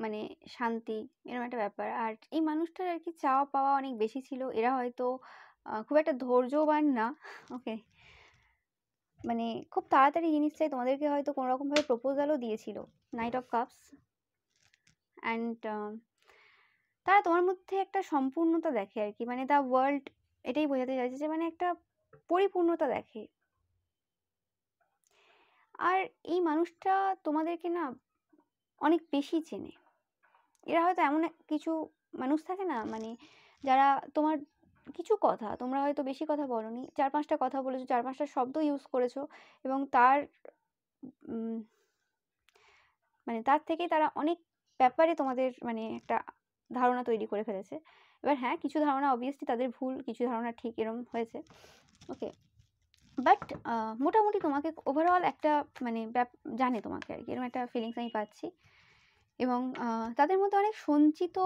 মানে শান্তি, এরকম একটা ব্যাপার। আর এই মানুষটার আর কি চাওয়া পাওয়া অনেক বেশি ছিল। এরা হয়তো খুব একটা ধৈর্যবান না। ওকে, মানে খুব তাড়াতাড়ি জিনিস চাই, তোমাদেরকে হয়তো কোনো রকমভাবে প্রপোজালও দিয়েছিল, নাইট অফ কাপস। অ্যান্ড তারা তোমার মধ্যে একটা সম্পূর্ণতা দেখে আর কি, মানে দ্য ওয়ার্ল্ড এটাই বোঝাতে চাইছে যে মানে একটা পরিপূর্ণতা দেখে। আর এই মানুষটা তোমাদেরকে না অনেক বেশি চেনে। এরা হয়তো এমন কিছু মানুষ থাকে না, মানে যারা তোমার কিছু কথা, তোমরা হয়তো বেশি কথা বলোনি, 4-5টা কথা বলেছো, 4-5টা শব্দ ইউজ করেছো, এবং তার মানে তার থেকেই তারা অনেক ব্যাপারে তোমাদের মানে একটা ধারণা তৈরি করে ফেলেছে। এবার হ্যাঁ, কিছু ধারণা অবভিয়াসলি তাদের ভুল, কিছু ধারণা ঠিক, এরকম হয়েছে। ওকে, বাট মোটামুটি তোমাকে ওভারঅল একটা মানে জানে তোমাকে আর কি, এরকম একটা ফিলিংস আমি পাচ্ছি। এবং তাদের মধ্যে অনেক সঞ্চিত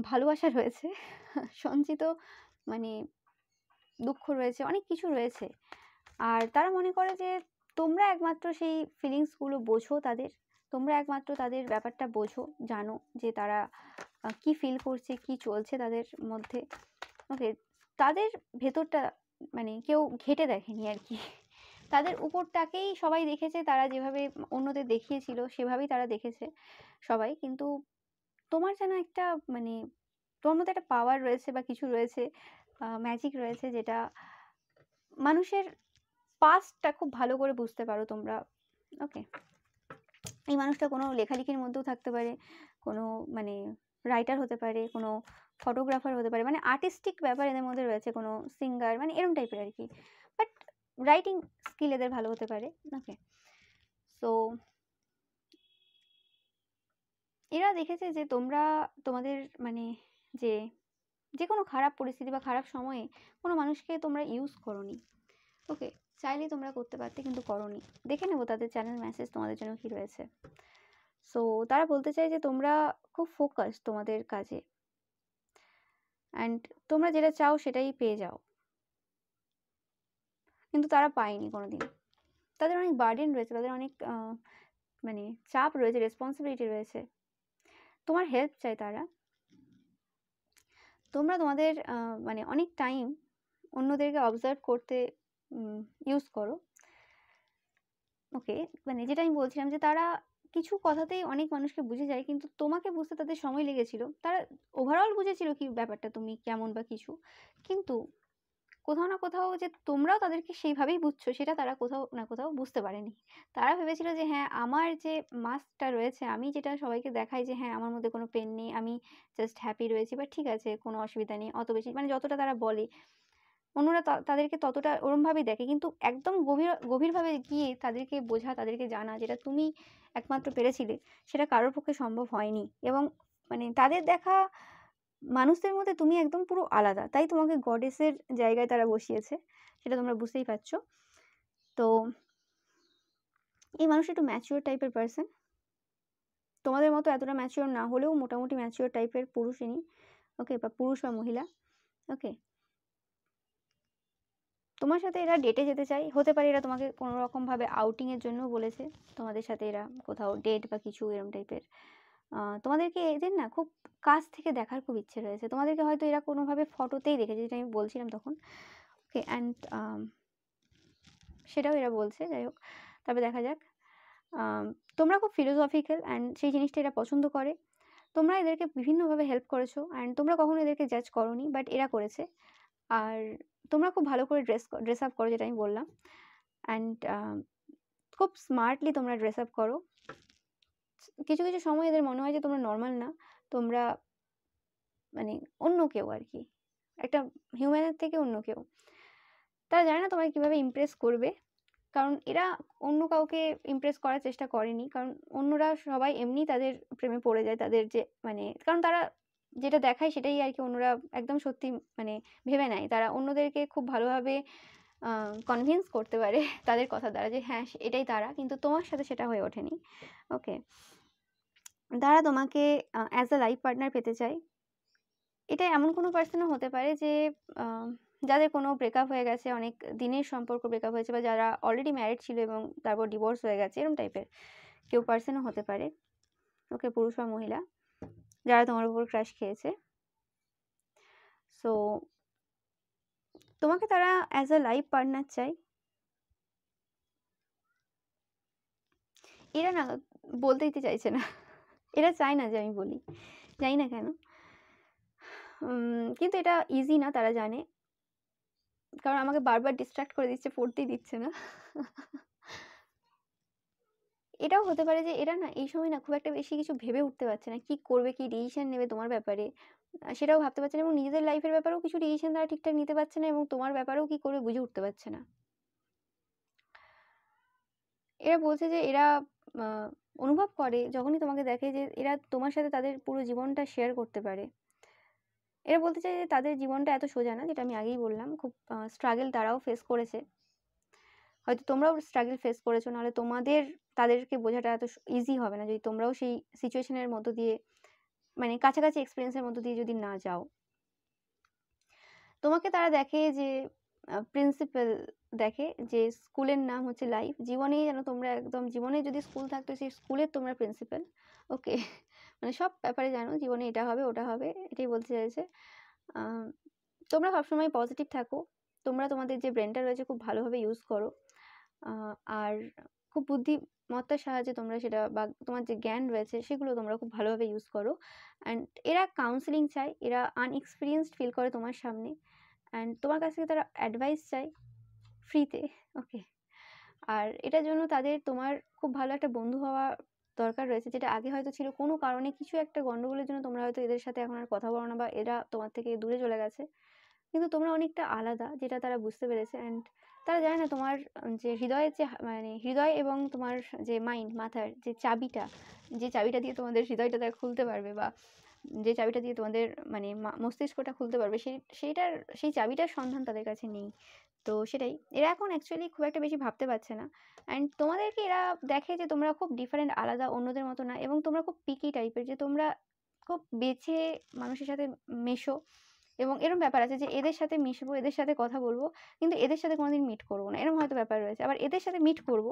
ভালোবাসা রয়েছে, সঞ্চিত মানে দুঃখ রয়েছে, অনেক কিছু রয়েছে। আর তারা মনে করে যে তোমরা একমাত্র সেই ফিলিংসগুলো বোঝো তাদের, তোমরা একমাত্র তাদের ব্যাপারটা বোঝো, জানো যে তারা কি ফিল করছে, কি চলছে তাদের মধ্যে। ওকে, তাদের ভেতরটা মানে কেউ ঘেঁটে দেখেনি আর কি, তাদের উপরটাকেই সবাই দেখেছে, তারা যেভাবে অন্যদের দেখিয়েছিল সেভাবেই তারা দেখেছে সবাই। কিন্তু তোমার যেন একটা মানে তোমার মধ্যে একটা পাওয়ার রয়েছে বা কিছু রয়েছে, ম্যাজিক রয়েছে, যেটা মানুষের পাস্টটা খুব ভালো করে বুঝতে পারো তোমরা। ওকে, এই মানুষটা কোনো লেখালেখির মধ্যেও থাকতে পারে, কোনো মানে রাইটার হতে পারে, কোনো ফটোগ্রাফার হতে পারে, মানে আর্টিস্টিক ব্যাপার এদের মধ্যে রয়েছে, কোনো সিঙ্গার, মানে এরম টাইপের আর কি। বাট রাইটিং স্কিল এদের ভালো হতে পারে। ওকে, সো এরা দেখেছে যে তোমরা তোমাদের মানে যে যে কোনো খারাপ পরিস্থিতি বা খারাপ সময়ে কোনো মানুষকে তোমরা ইউজ করোনি। ওকে, চাইলেই তোমরা করতে পারতে কিন্তু করোনি। দেখে নেবো তাদের চ্যানেল মেসেজ তোমাদের জন্য কি রয়েছে। সো তারা বলতে চায় যে তোমরা খুব ফোকাস তোমাদের কাজে, অ্যান্ড তোমরা যেটা চাও সেটাই পেয়ে যাও, কিন্তু তারা পায়নি কোনোদিন। তাদের অনেক বার্ডেন রয়েছে, তাদের অনেক মানে চাপ রয়েছে, রেসপন্সিবিলিটি রয়েছে, তোমার হেল্প চাই তারা। তোমরা তোমাদের মানে অনেক টাইম অন্যদেরকে অবজার্ভ করতে ইউজ করো। ওকে, মানে যেটা আমি বলছিলাম যে তারা কিছু কথাতেই অনেক মানুষকে বুঝে যায়, কিন্তু তোমাকে বুঝতে তাদের সময় লেগেছিল। তারা ওভারঅল বুঝেছিল কি ব্যাপারটা তুমি কেমন বা কিছু, কিন্তু কোথাও না কোথাও যে তোমরাও তাদেরকে সেইভাবেই বুঝছো সেটা তারা কোথাও না কোথাও বুঝতে পারেনি। তারা ভেবেছিল যে হ্যাঁ, আমার যে মাস্কটা রয়েছে, আমি যেটা সবাইকে দেখাই যে হ্যাঁ আমার মধ্যে কোনো পেন নেই, আমি জাস্ট হ্যাপি রয়েছি, বা ঠিক আছে কোনো অসুবিধা নেই, অত বেশি মানে যতটা তারা বলে অন্যরা তাদেরকে ততটা ওরমভাবেই দেখে। কিন্তু একদম গভীরভাবে গিয়ে তাদেরকে বোঝা, তাদেরকে জানা, যেটা তুমি একমাত্র পেরেছিলে, সেটা কারোর পক্ষে সম্ভব হয়নি। এবং মানে তাদের দেখা মানুষদের মধ্যে তুমি একদম পুরো আলাদা, তাই তোমাকে গডেসের জায়গায় তারা বসিয়েছে, সেটা তোমরা বুঝতেই পারছো। তো এই মানুষটা একটু ম্যাচিওর টাইপের পার্সন, তোমাদের মতো এতটা ম্যাচিওর না হলেও মোটামুটি ম্যাচিওর টাইপের পুরুষ ইনি। ওকে, বা পুরুষ বা মহিলা। ওকে, তোমার সাথে এরা ডেটে যেতে চাই, হতে পারে এরা তোমাকে কোনো রকমভাবে আউটিংয়ের জন্য বলেছে, তোমাদের সাথে এরা কোথাও ডেট বা কিছু এরম টাইপের। তোমাদেরকে এদের না খুব কাছ থেকে দেখার খুব ইচ্ছে রয়েছে, তোমাদেরকে হয়তো এরা কোনোভাবে ফটোতেই দেখেছে, যেটা আমি বলছিলাম তখন। ওকে, অ্যান্ড সেটাও এরা বলছে, যাই হোক, তবে দেখা যাক। তোমরা খুব ফিলোসফিক্যাল, অ্যান্ড সেই জিনিসটা এরা পছন্দ করে। তোমরা এদেরকে বিভিন্নভাবে হেল্প করেছো, অ্যান্ড তোমরা কখনো এদেরকে জাজ করোনি, বাট এরা করেছে। আর তোমরা খুব ভালো করে ড্রেস আপ করো, যেটা আমি বললাম, অ্যান্ড খুব স্মার্টলি তোমরা ড্রেস আপ করো। কিছু কিছু সময় এদের মনে হয় যে তোমরা নর্মাল না, তোমরা মানে অন্য কেউ আর কি, একটা হিউম্যানের থেকে অন্য কেউ। তারা জানে না তোমায় কীভাবে ইমপ্রেস করবে, কারণ এরা অন্য কাউকে ইমপ্রেস করার চেষ্টা করেনি, কারণ অন্যরা সবাই এমনি তাদের প্রেমে পড়ে যায়, তাদের যে মানে কারণ তারা যেটা দেখায় সেটাই আর কি অন্যরা একদম সত্যি মানে ভেবে নেয়। তারা অন্যদেরকে খুব ভালোভাবে কনভিন্স করতে পারে তাদের কথা দ্বারা যে হ্যাঁ এটাই তারা, কিন্তু তোমার সাথে সেটা হয়ে ওঠেনি। ওকে, তারা তোমাকে অ্যাজ আ লাইফ পার্টনার পেতে চায়। এটা এমন কোনো পার্সনও হতে পারে যে যাদের কোনো ব্রেকআপ হয়ে গেছে, অনেক দিনের সম্পর্ক ব্রেকআপ হয়েছে, বা যারা অলরেডি ম্যারিড ছিল এবং তারপর ডিভোর্স হয়ে গেছে, এরকম টাইপের কেউ পার্সনও হতে পারে। ওকে, পুরুষ বা মহিলা, যারা তোমার উপর ক্রাশ খেয়েছে। সো তোমাকে তারা অ্যাজ আ লাইফ পার্টনার চাই। এরা না বলতে দিতে চাইছে না, এরা চায় না যে আমি বলি, জানি না কেন। কিন্তু এটা ইজি না, তারা জানে, কারণ আমাকে বারবার ডিস্ট্রাক্ট করে দিচ্ছে, পড়তেই দিচ্ছে না। এটাও হতে পারে যে এরা না এই সময় না খুব একটা বেশি কিছু ভেবে উঠতে পারছে না, কি করবে, কি ডিসিশন নেবে তোমার ব্যাপারে, সেটাও ভাবতে পারছে না, এবং নিজেদের লাইফের ব্যাপারেও কিছু ডিসিশন তারা ঠিকঠাক নিতে পারছে না, এবং তোমার ব্যাপারেও কি করবে বুঝে উঠতে পারছে না। এরা বলছে যে এরা অনুভব করে যখনই তোমাকে দেখে যে এরা তোমার সাথে তাদের পুরো জীবনটা শেয়ার করতে পারে। এরা বলতে চায় যে তাদের জীবনটা এত সোজা না, যেটা আমি আগেই বললাম, খুব স্ট্রাগল তারাও ফেস করেছে, হয়তো তোমরাও স্ট্রাগল ফেস করেছো, নাহলে তোমাদের তাদেরকে বোঝাটা এত ইজি হবে না যদি তোমরাও সেই সিচুয়েশনের মধ্য দিয়ে, মানে কাছাকাছি এক্সপিরিয়েন্সের মধ্য দিয়ে যদি না যাও। তোমাকে তারা দেখে যে প্রিন্সিপাল, দেখে যে স্কুলের নাম হচ্ছে লাইফ, জীবনেই যেন তোমরা একদম, জীবনে যদি স্কুল থাকতো সেই স্কুলের তোমরা প্রিন্সিপাল। ওকে, মানে সব ব্যাপারে জানো জীবনে এটা হবে ওটা হবে, এটাই বলতে চাইছে। তোমরা সবসময় পজিটিভ থাকো, তোমরা তোমাদের যে ব্রেনটা রয়েছে খুব ভালোভাবে ইউজ করো, আর খুব বুদ্ধিমত্তার সাহায্যে তোমরা সেটা, বা তোমার যে জ্ঞান রয়েছে সেগুলো তোমরা খুব ভালোভাবে ইউজ করো। অ্যান্ড এরা কাউন্সিলিং চায়, এরা আনএক্সপিরিয়েন্সড ফিল করে তোমার সামনে, অ্যান্ড তোমার কাছ থেকে তারা অ্যাডভাইস চায় ফ্রিতে। ওকে, আর এটার জন্য তাদের তোমার খুব ভালো একটা বন্ধু হওয়া দরকার রয়েছে, যেটা আগে হয়তো ছিল, কোনো কারণে কিছু একটা গন্ডগোলের জন্য তোমরা হয়তো এদের সাথে এখন আর কথা বলো না, বা এরা তোমার থেকে দূরে চলে গেছে, কিন্তু তোমরা অনেকটা আলাদা, যেটা তারা বুঝতে পেরেছে। অ্যান্ড তারা জানে না তোমার যে হৃদয়ের যে, মানে হৃদয় এবং তোমার যে মাইন্ড, মাথার যে চাবিটা, যে চাবিটা দিয়ে তোমাদের হৃদয়টা তারা খুলতে পারবে, বা যে চাবিটা দিয়ে তোমাদের মানে মস্তিষ্কটা খুলতে পারবে, সেই চাবিটার সন্ধান তাদের কাছে নেই। তো সেটাই, এরা এখন অ্যাকচুয়ালি খুব একটা বেশি ভাবতে পারছে না। অ্যান্ড তোমাদেরকে এরা দেখে যে তোমরা খুব ডিফারেন্ট, আলাদা, অন্যদের মতো না, এবং তোমরা খুব পিকি টাইপের, যে তোমরা খুব বেছে মানুষের সাথে মেশো, এবং এরকম ব্যাপার আছে যে এদের সাথে মিশবো, এদের সাথে কথা বলবো, কিন্তু এদের সাথে কোনোদিন মিট করবো না, এরকম হয়তো ব্যাপার রয়েছে। আবার এদের সাথে মিট করবো,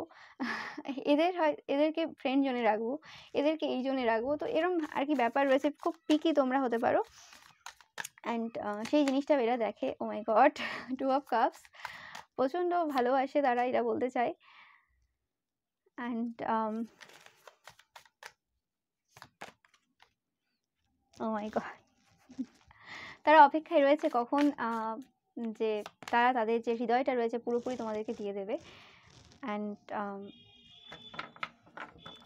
এদেরকে ফ্রেন্ড জোনে রাখবো, এদেরকে এই জোনে রাখবো, তো এরকম আর কি ব্যাপার রয়েছে, খুব পিকি তোমরা হতে পারো। অ্যান্ড সেই জিনিসটা এরা দেখে। ও মাই গড, 2 অফ কাপস, প্রচণ্ড ভালোবাসে তারা, এরা বলতে চায়। অ্যান্ড ও মাই গড, তারা অপেক্ষায় রয়েছে কখন যে তারা তাদের যে হৃদয়টা রয়েছে পুরোপুরি তোমাদেরকে দিয়ে দেবে। অ্যান্ড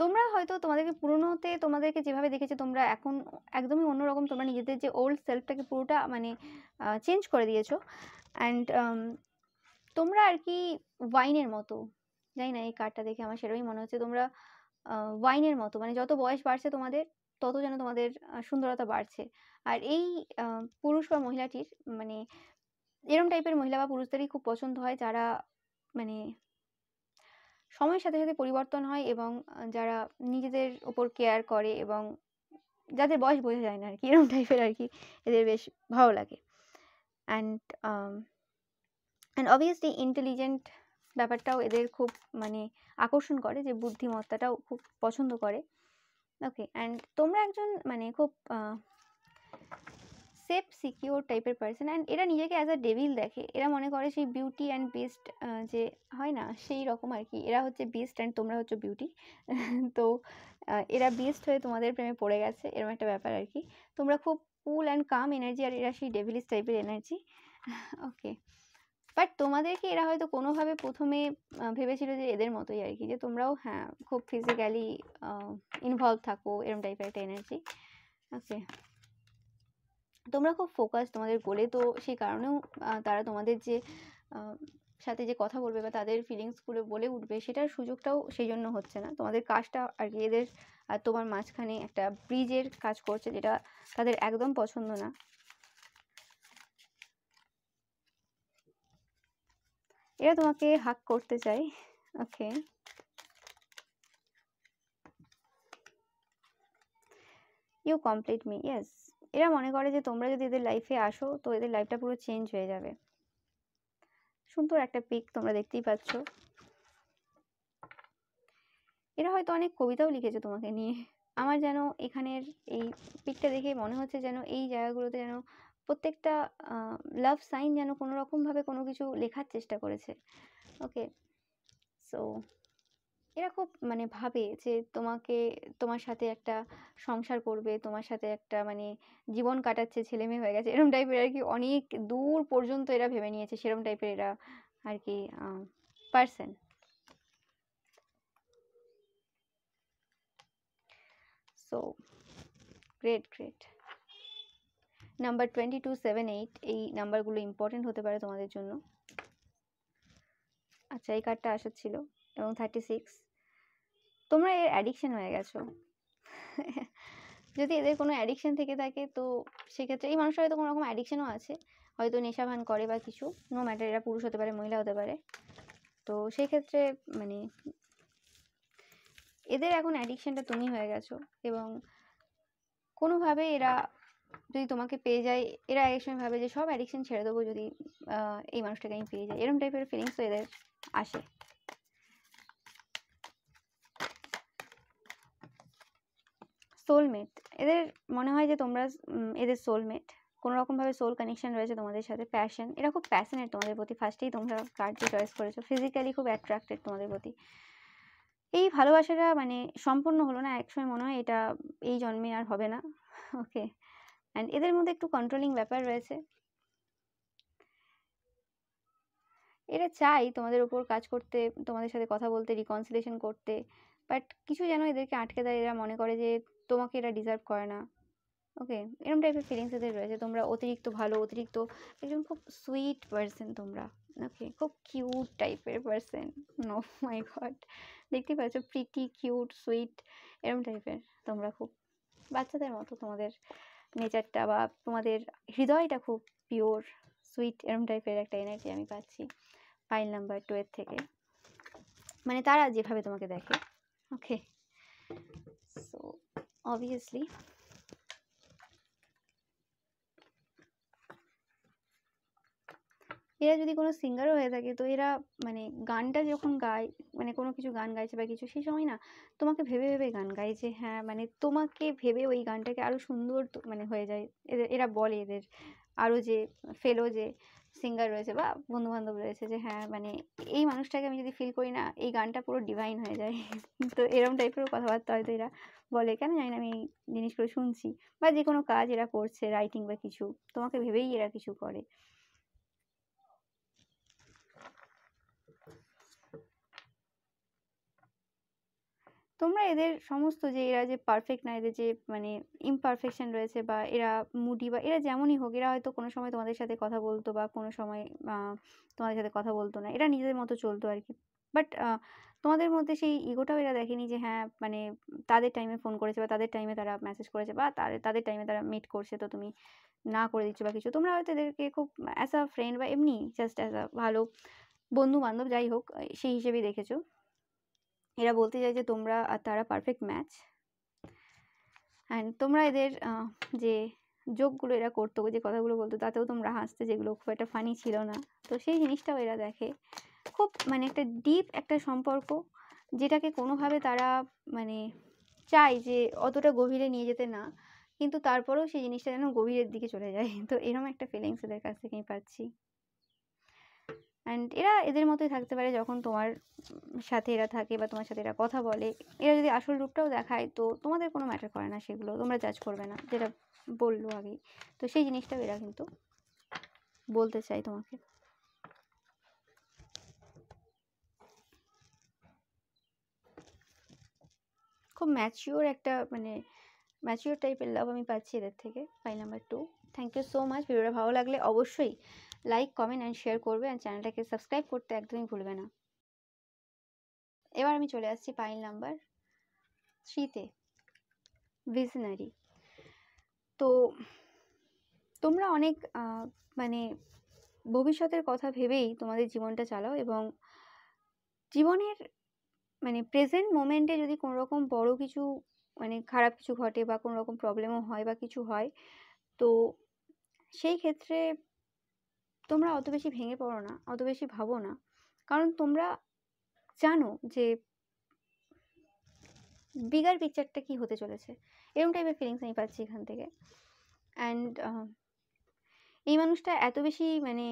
তোমরা হয়তো তোমাদেরকে পুরোনোতে তোমাদেরকে যেভাবে দেখেছে, তোমরা এখন একদমই অন্যরকম, তোমরা নিজেদের যে ওল্ড সেলফটাকে পুরোটা মানে চেঞ্জ করে দিয়েছো। অ্যান্ড তোমরা আর কি ওয়াইনের মতো, জানি না, এই কার্ডটা দেখে আমার সেরকমই মনে হচ্ছে, তোমরা ওয়াইনের মতো, মানে যত বয়স বাড়ছে তোমাদের, তত যেন তোমাদের সুন্দরতা বাড়ছে। আর এই পুরুষ বা মহিলাটির, মানে এরম টাইপের মহিলা বা পুরুষদেরই খুব পছন্দ হয়, যারা মানে সময়ের সাথে সাথে পরিবর্তন হয়, এবং যারা নিজেদের ওপর কেয়ার করে, এবং যাদের বয়স বোঝা যায় না আর কি, এরকম টাইপের আর কি এদের বেশ ভালো লাগে। অ্যান্ড অবভিয়াসলি ইন্টেলিজেন্ট ব্যাপারটাও এদের খুব মানে আকর্ষণ করে, যে বুদ্ধিমত্তাটাও খুব পছন্দ করে। ওকে, অ্যান্ড তোমরা একজন মানে খুব সেফ সিকিওর টাইপের পার্সন, অ্যান্ড এরা নিজেকে অ্যাজ আ ডেভিল দেখে, এরা মনে করে সেই বিউটি অ্যান্ড বিস্ট যে হয় না, সেই রকম আর কি, এরা হচ্ছে বিস্ট অ্যান্ড তোমরা হচ্ছে বিউটি। তো এরা বিস্ট হয়ে তোমাদের প্রেমে পড়ে গেছে, এরকম একটা ব্যাপার আর কি। তোমরা খুব কুল অ্যান্ড কাম এনার্জি, আর এরা সেই ডেভিলিস টাইপের এনার্জি। ওকে, বাট তোমাদেরকে এরা হয়তো কোনোভাবে প্রথমে ভেবেছিল যে এদের মতোই আর কি, যে তোমরাও হ্যাঁ খুব ফিজিক্যালি ইনভলভ থাকো, এরকম টাইপের একটা এনার্জি। ওকে, তোমরা খুব ফোকাস তোমাদের গোলে, তো সেই কারণেও তারা তোমাদের যে সাথে যে কথা বলবে বা তাদের ফিলিংসগুলো বলে উঠবে, সেটার সুযোগটাও সেই জন্য হচ্ছে না। তোমাদের কাজটা আর কি এদের আর তোমার মাঝখানে একটা ব্রিজের কাজ করছে, যেটা তাদের একদম পছন্দ না। এরা তোমাকে হাক করতে চায়। ওকে, ইউ কমপ্লিট মি, ইয়েস। এরা মনে করে যে তোমরা যদি এদের লাইফে আসো, তো এদের লাইফটা পুরো চেঞ্জ হয়ে যাবে। সুন্দর একটা পিক তোমরা দেখতেই পাচ্ছ। এরা হয়তো অনেক কবিতাও লিখেছে তোমাকে নিয়ে। আমার যেন এখানের এই পিকটা দেখে মনে হচ্ছে যেন এই জায়গাগুলোতে যেন প্রত্যেকটা লাভ সাইন যেন কোনো রকমভাবে কোনো কিছু লেখার চেষ্টা করেছে। ওকে, সো এরা খুব মানে ভাবে যে তোমার সাথে একটা সংসার করবে, তোমার সাথে একটা মানে জীবন কাটাচ্ছে, ছেলে মেয়ে হয়ে গেছে, এরকম টাইপের আর কি, অনেক দূর পর্যন্ত এরা ভেবে নিয়েছে, সেরকম টাইপের এরা আর কি person. So great great. Number 22, 7, 8 এই নাম্বারগুলো ইম্পর্টেন্ট হতে পারে তোমাদের জন্য। আচ্ছা, এই কার্ডটা আসার ছিল। এবং 36, তোমরা এর অ্যাডিকশন হয়ে গেছো। যদি এদের কোনো অ্যাডিকশন থেকে থাকে তো সেক্ষেত্রে এই মানুষের হয়তো কোনো রকম অ্যাডিকশনও আছে, হয়তো নেশা ভান করে বা কিছু, নো ম্যাটার, এরা পুরুষ হতে পারে, মহিলা হতে পারে। তো সেক্ষেত্রে মানে এদের এখন অ্যাডিকশনটা তুমি হয়ে গেছো, এবং কোনোভাবে এরা যদি তোমাকে পেয়ে যায়, এরা এক সময় ভাবে যে সব অ্যাডিকশন ছেড়ে দেবো যদি এই মানুষটাকে আমি পেয়ে যাই, এরকম টাইপের ফিলিংস তো এদের আসে। সোলমেট, এদের মনে হয় যে তোমরা এদের সোলমেট, কোনো রকমভাবে সোল কানেকশন রয়েছে তোমাদের সাথে। প্যাশন, এরা খুব প্যাশনেট তোমাদের প্রতি, ফার্স্টেই তোমরা কার্ডটি চয়েস করেছো। ফিজিক্যালি খুব অ্যাট্রাক্টেড তোমাদের প্রতি। এই ভালোবাসাটা মানে সম্পূর্ণ হলো না, একসময় মনে হয় এটা এই জন্মে আর হবে না। ওকে, অ্যান্ড এদের মধ্যে একটু কন্ট্রোলিং ব্যাপার রয়েছে। এরা চাই তোমাদের উপর কাজ করতে, তোমাদের সাথে কথা বলতে, রিকনসিলেশন করতে, বাট কিছু যেন এদেরকে আটকে দেয়। এরা মনে করে যে তোমাকে এরা ডিজার্ভ করে না। ওকে, এরকম টাইপের ফিলিংস এদের রয়েছে। তোমরা অতিরিক্ত ভালো, অতিরিক্ত একজন খুব সুইট পার্সন তোমরা। ওকে, খুব কিউট টাইপের পার্সন। নো মাই গড, দেখতে পাচ্ছ, প্রিটি, কিউট, সুইট, এরকম টাইপের তোমরা, খুব বাচ্চাদের মতো তোমাদের নেচারটা, বা তোমাদের হৃদয়টা খুব পিওর, সুইট, এরকম টাইপের একটা এনার্জি আমি পাচ্ছি পাইল নাম্বার 2 এর থেকে, মানে তারা যেভাবে তোমাকে দেখে। ওকে, সো অবভিয়াসলি এরা যদি কোনো সিঙ্গারও হয়ে থাকে, তো এরা মানে গানটা যখন গায়, মানে কোনো কিছু গান গাইছে বা কিছু, সেই সময় না তোমাকে ভেবে ভেবে গান গায়, যে হ্যাঁ মানে তোমাকে ভেবে ওই গানটাকে আরো সুন্দর মানে হয়ে যায়। এরা বলে এদের আরো যে ফেলো যে সিঙ্গার রয়েছে বা বন্ধু বান্ধব রয়েছে, যে হ্যাঁ মানে এই মানুষটাকে আমি যদি ফিল করি না, এই গানটা পুরো ডিভাইন হয়ে যায়। তো এরকম টাইপেরও কথাবার্তা হয়তো এরা বলে, কেন জানি না, আমি এই জিনিসগুলো শুনছি। বা যে কোনো কাজ এরা করছে, রাইটিং বা কিছু, তোমাকে ভেবেই এরা কিছু করে। তোমরা এদের সমস্ত, যে এরা যে পারফেক্ট না, এদের যে মানে ইমপারফেকশন রয়েছে, বা এরা মুডি, বা এরা যেমনই হোক, এরা হয়তো কোনো সময় তোমাদের সাথে কথা বলতো, বা কোনো সময় তোমাদের সাথে কথা বলতো না, এরা নিজেদের মতো চলতো আর কি। বাট তোমাদের মধ্যে সেই ইগোটাও এরা দেখেনি, যে হ্যাঁ মানে তাদের টাইমে ফোন করেছে, বা তাদের টাইমে তারা মেসেজ করেছে, বা তাদের টাইমে তারা মিট করছে, তো তুমি না করে দিচ্ছ বা কিছু। তোমরা হয়তো এদেরকে খুব অ্যাজ আ ফ্রেন্ড, বা এমনি জাস্ট অ্যাজ আ ভালো বন্ধু বান্ধব, যাই হোক, সেই হিসেবেই দেখেছো। এরা বলতে চায় যে তোমরা আর তারা পারফেক্ট ম্যাচ। অ্যান্ড তোমরা এদের যে জোকগুলো এরা করতো, যে কথাগুলো বলতো, তাতেও তোমরা হাসতে, যেগুলো খুব একটা ফানি ছিল না। তো সেই জিনিসটাও এরা দেখে, খুব মানে একটা ডিপ একটা সম্পর্ক, যেটাকে কোনোভাবে তারা মানে চায় যে অতটা গভীরে নিয়ে যেতে না, কিন্তু তারপরেও সেই জিনিসটা যেন গভীরের দিকে চলে যায়। তো এরকম একটা ফিলিংস এদের কাছ থেকেই পাচ্ছি। অ্যান্ড এরা এদের মতোই থাকতে পারে যখন তোমার সাথে এরা থাকে, বা তোমার সাথে এরা কথা বলে। এরা যদি আসল রূপটাও দেখায়, তো তোমাদের কোনো ম্যাটার করে না, সেগুলো তোমরা জাজ করবে না, যেটা বললো আগেই। তো সেই জিনিসটাও এরা কিন্তু বলতে চাই তোমাকে। খুব ম্যাচিওর একটা মানে ম্যাচিওর টাইপের লাভ আমি পাচ্ছি এদের থেকে। File number 2। Thank you so much. ভিডিওটা ভালো লাগলে অবশ্যই লাইক, কমেন্ট অ্যান্ড শেয়ার করবে, অ্যান্ড চ্যানেলটাকে সাবস্ক্রাইব করতে একদমই ভুলবে না। এবার আমি চলে আসছি পাইল নাম্বার 3-তে, ভিশনারি। তো তোমরা অনেক মানে ভবিষ্যতের কথা ভেবেই তোমাদের জীবনটা চালাও, এবং জীবনের মানে প্রেজেন্ট মোমেন্টে যদি কোনো রকম বড় কিছু মানে খারাপ কিছু ঘটে, বা কোনো রকম প্রবলেমও হয়, বা কিছু হয়, তো সেই ক্ষেত্রে তোমরা অত বেশি ভেঙে পড়ো না, অত বেশি ভাবো না, কারণ তোমরা জানো যে বিগার পিকচারটা কি হতে চলেছে। এরকম টাইপের ফিলিংস আমি পাচ্ছি এখান থেকে। অ্যান্ড এই মানুষটা এত বেশি মানে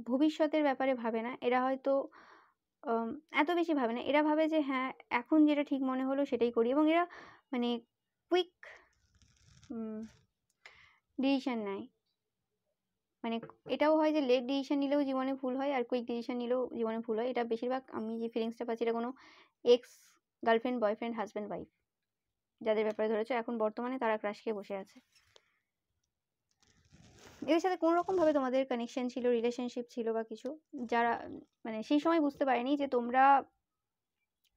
ভবিষ্যতের ব্যাপারে ভাবে না, এরা হয়তো এত বেশি ভাবে না, এরা ভাবে যে হ্যাঁ এখন যেটা ঠিক মনে হলো সেটাই করি, এবং এরা মানে কুইক ডিসিশন নেয়। মানে এটাও হয় যে লেট ডিসিশন নিলেও জীবনে ভুল হয়, আর কুইক ডিসিশন নিলেও জীবনে ভুল হয়। এটা বেশিরভাগ আমি যে ফিলিংসটা পাচ্ছি, এটা কোনো ex girlfriend, boyfriend, husband, wife যাদের ব্যাপারে ধরেছো এখন বর্তমানে তারা ক্রাশ খেয়ে বসে আছে। এদের সাথে কোনো রকমভাবে তোমাদের কানেকশন ছিল, রিলেশনশিপ ছিল বা কিছু, যারা মানে সেই সময় বুঝতে পারেনি যে তোমরা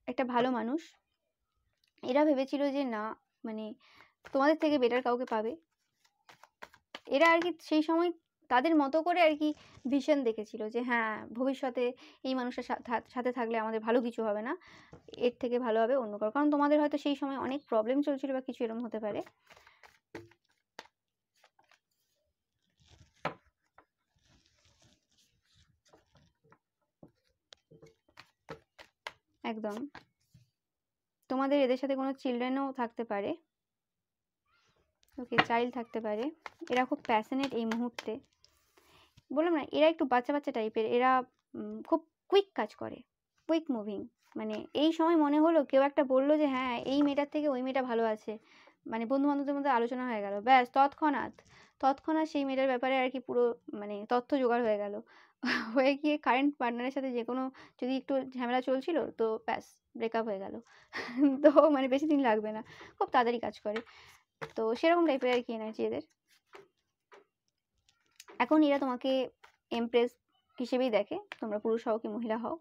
একটা ভালো মানুষ। এরা ভেবেছিল যে না মানে তোমাদের থেকে বেটার কাউকে পাবে। এরা আর কি সেই সময় তাদের মতো করে আর কি ভিশন দেখেছিল যে হ্যাঁ ভবিষ্যতে এই মানুষের সাথে থাকলে আমাদের ভালো কিছু হবে না, এর থেকে ভালো হবে অন্য কারো। কারণ তোমাদের হয়তো সেই সময় অনেক প্রবলেম চলছিল বা কিছু এরকম হতে পারে। একদম তোমাদের এদের সাথে কোনো চিলড্রেনও থাকতে পারে, ওকে চাইল্ড থাকতে পারে। এরা খুব প্যাশনেট এই মুহূর্তে, বললাম না এরা একটু বাচ্চা বাচ্চা টাইপের। এরা খুব কুইক কাজ করে, কুইক মুভিং। মানে এই সময় মনে হলো কেউ একটা বললো যে হ্যাঁ এই মেয়েটার থেকে ওই মেয়েটা ভালো আছে, মানে বন্ধু বান্ধবদের মধ্যে আলোচনা হয়ে গেল, ব্যাস তৎক্ষণাৎ তৎক্ষণাৎ সেই মেয়েটার ব্যাপারে আর কি পুরো মানে তথ্য জোগাড় হয়ে গেল। হয়ে গিয়ে কারেন্ট পার্টনারের সাথে যে কোনো যদি একটু ঝামেলা চলছিল তো ব্যাস ব্রেকআপ হয়ে গেল। তো মানে বেশি দিন লাগবে না, খুব তাড়াতাড়ি কাজ করে। তো সেরকম টাইপের আর কি এনার্জি এদের। এখন এরা তোমাকে এমপ্রেস হিসেবেই দেখে, তোমরা পুরুষ হও কি মহিলা হও।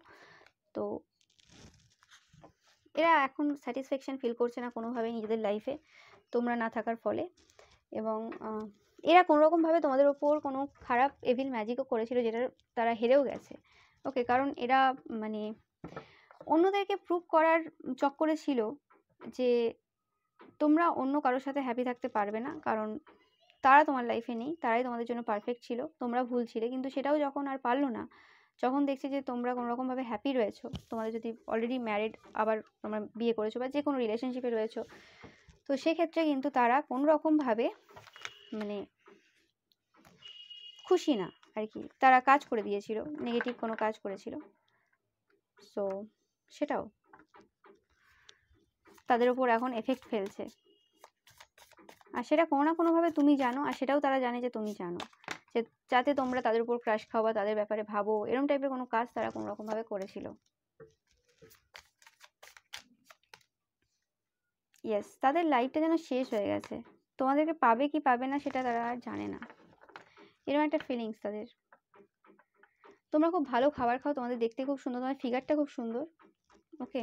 তো এরা এখন স্যাটিসফ্যাকশন ফিল করছে না কোনোভাবেই নিজেদের লাইফে তোমরা না থাকার ফলে। এবং এরা কোনোরকমভাবে তোমাদের ওপর কোনো খারাপ এভিল ম্যাজিকও করেছিল, যেটা তারা হেরেও গেছে। ওকে, কারণ এরা মানে অন্যদেরকে প্রুভ করার চক্করে ছিল যে তোমরা অন্য কারোর সাথে হ্যাপি থাকতে পারবে না, কারণ তারা তোমার লাইফে নেই, তারাই তোমাদের জন্য পারফেক্ট ছিল, তোমরা ভুল ছিলে। কিন্তু সেটাও যখন আর পারলো না, যখন দেখছে যে তোমরা কোনোরকমভাবে হ্যাপি রয়েছো, তোমাদের যদি অলরেডি ম্যারিড, আবার তোমরা বিয়ে করেছো বা যে কোনো রিলেশনশিপে রয়েছো, তো সেক্ষেত্রে কিন্তু তারা কোনোরকমভাবে মানে খুশি না আর কি, তারা কাজ করে দিয়েছিল, নেগেটিভ কোনো কাজ করেছিল। সো সেটাও তাদের উপর এখন এফেক্ট ফেলছে, আর সেটা কোনো না কোনোভাবে তুমি জানো, আর সেটাও তারা জানে যে তুমি জানো, যে যাতে তোমরা তাদের উপর ক্রাশ খাও বা তাদের ব্যাপারে ভাবো, এরকম টাইপের কোনো কাজ তারা কোনো রকমভাবে করেছিল। ইয়েস, তাদের লাইফটা যেন শেষ হয়ে গেছে, তোমাদেরকে পাবে কি পাবে না সেটা তারা আর জানে না, এরকম একটা ফিলিংস তাদের। তোমরা খুব ভালো খাবার খাও, তোমাদের দেখতে খুব সুন্দর, তোমার ফিগারটা খুব সুন্দর, ওকে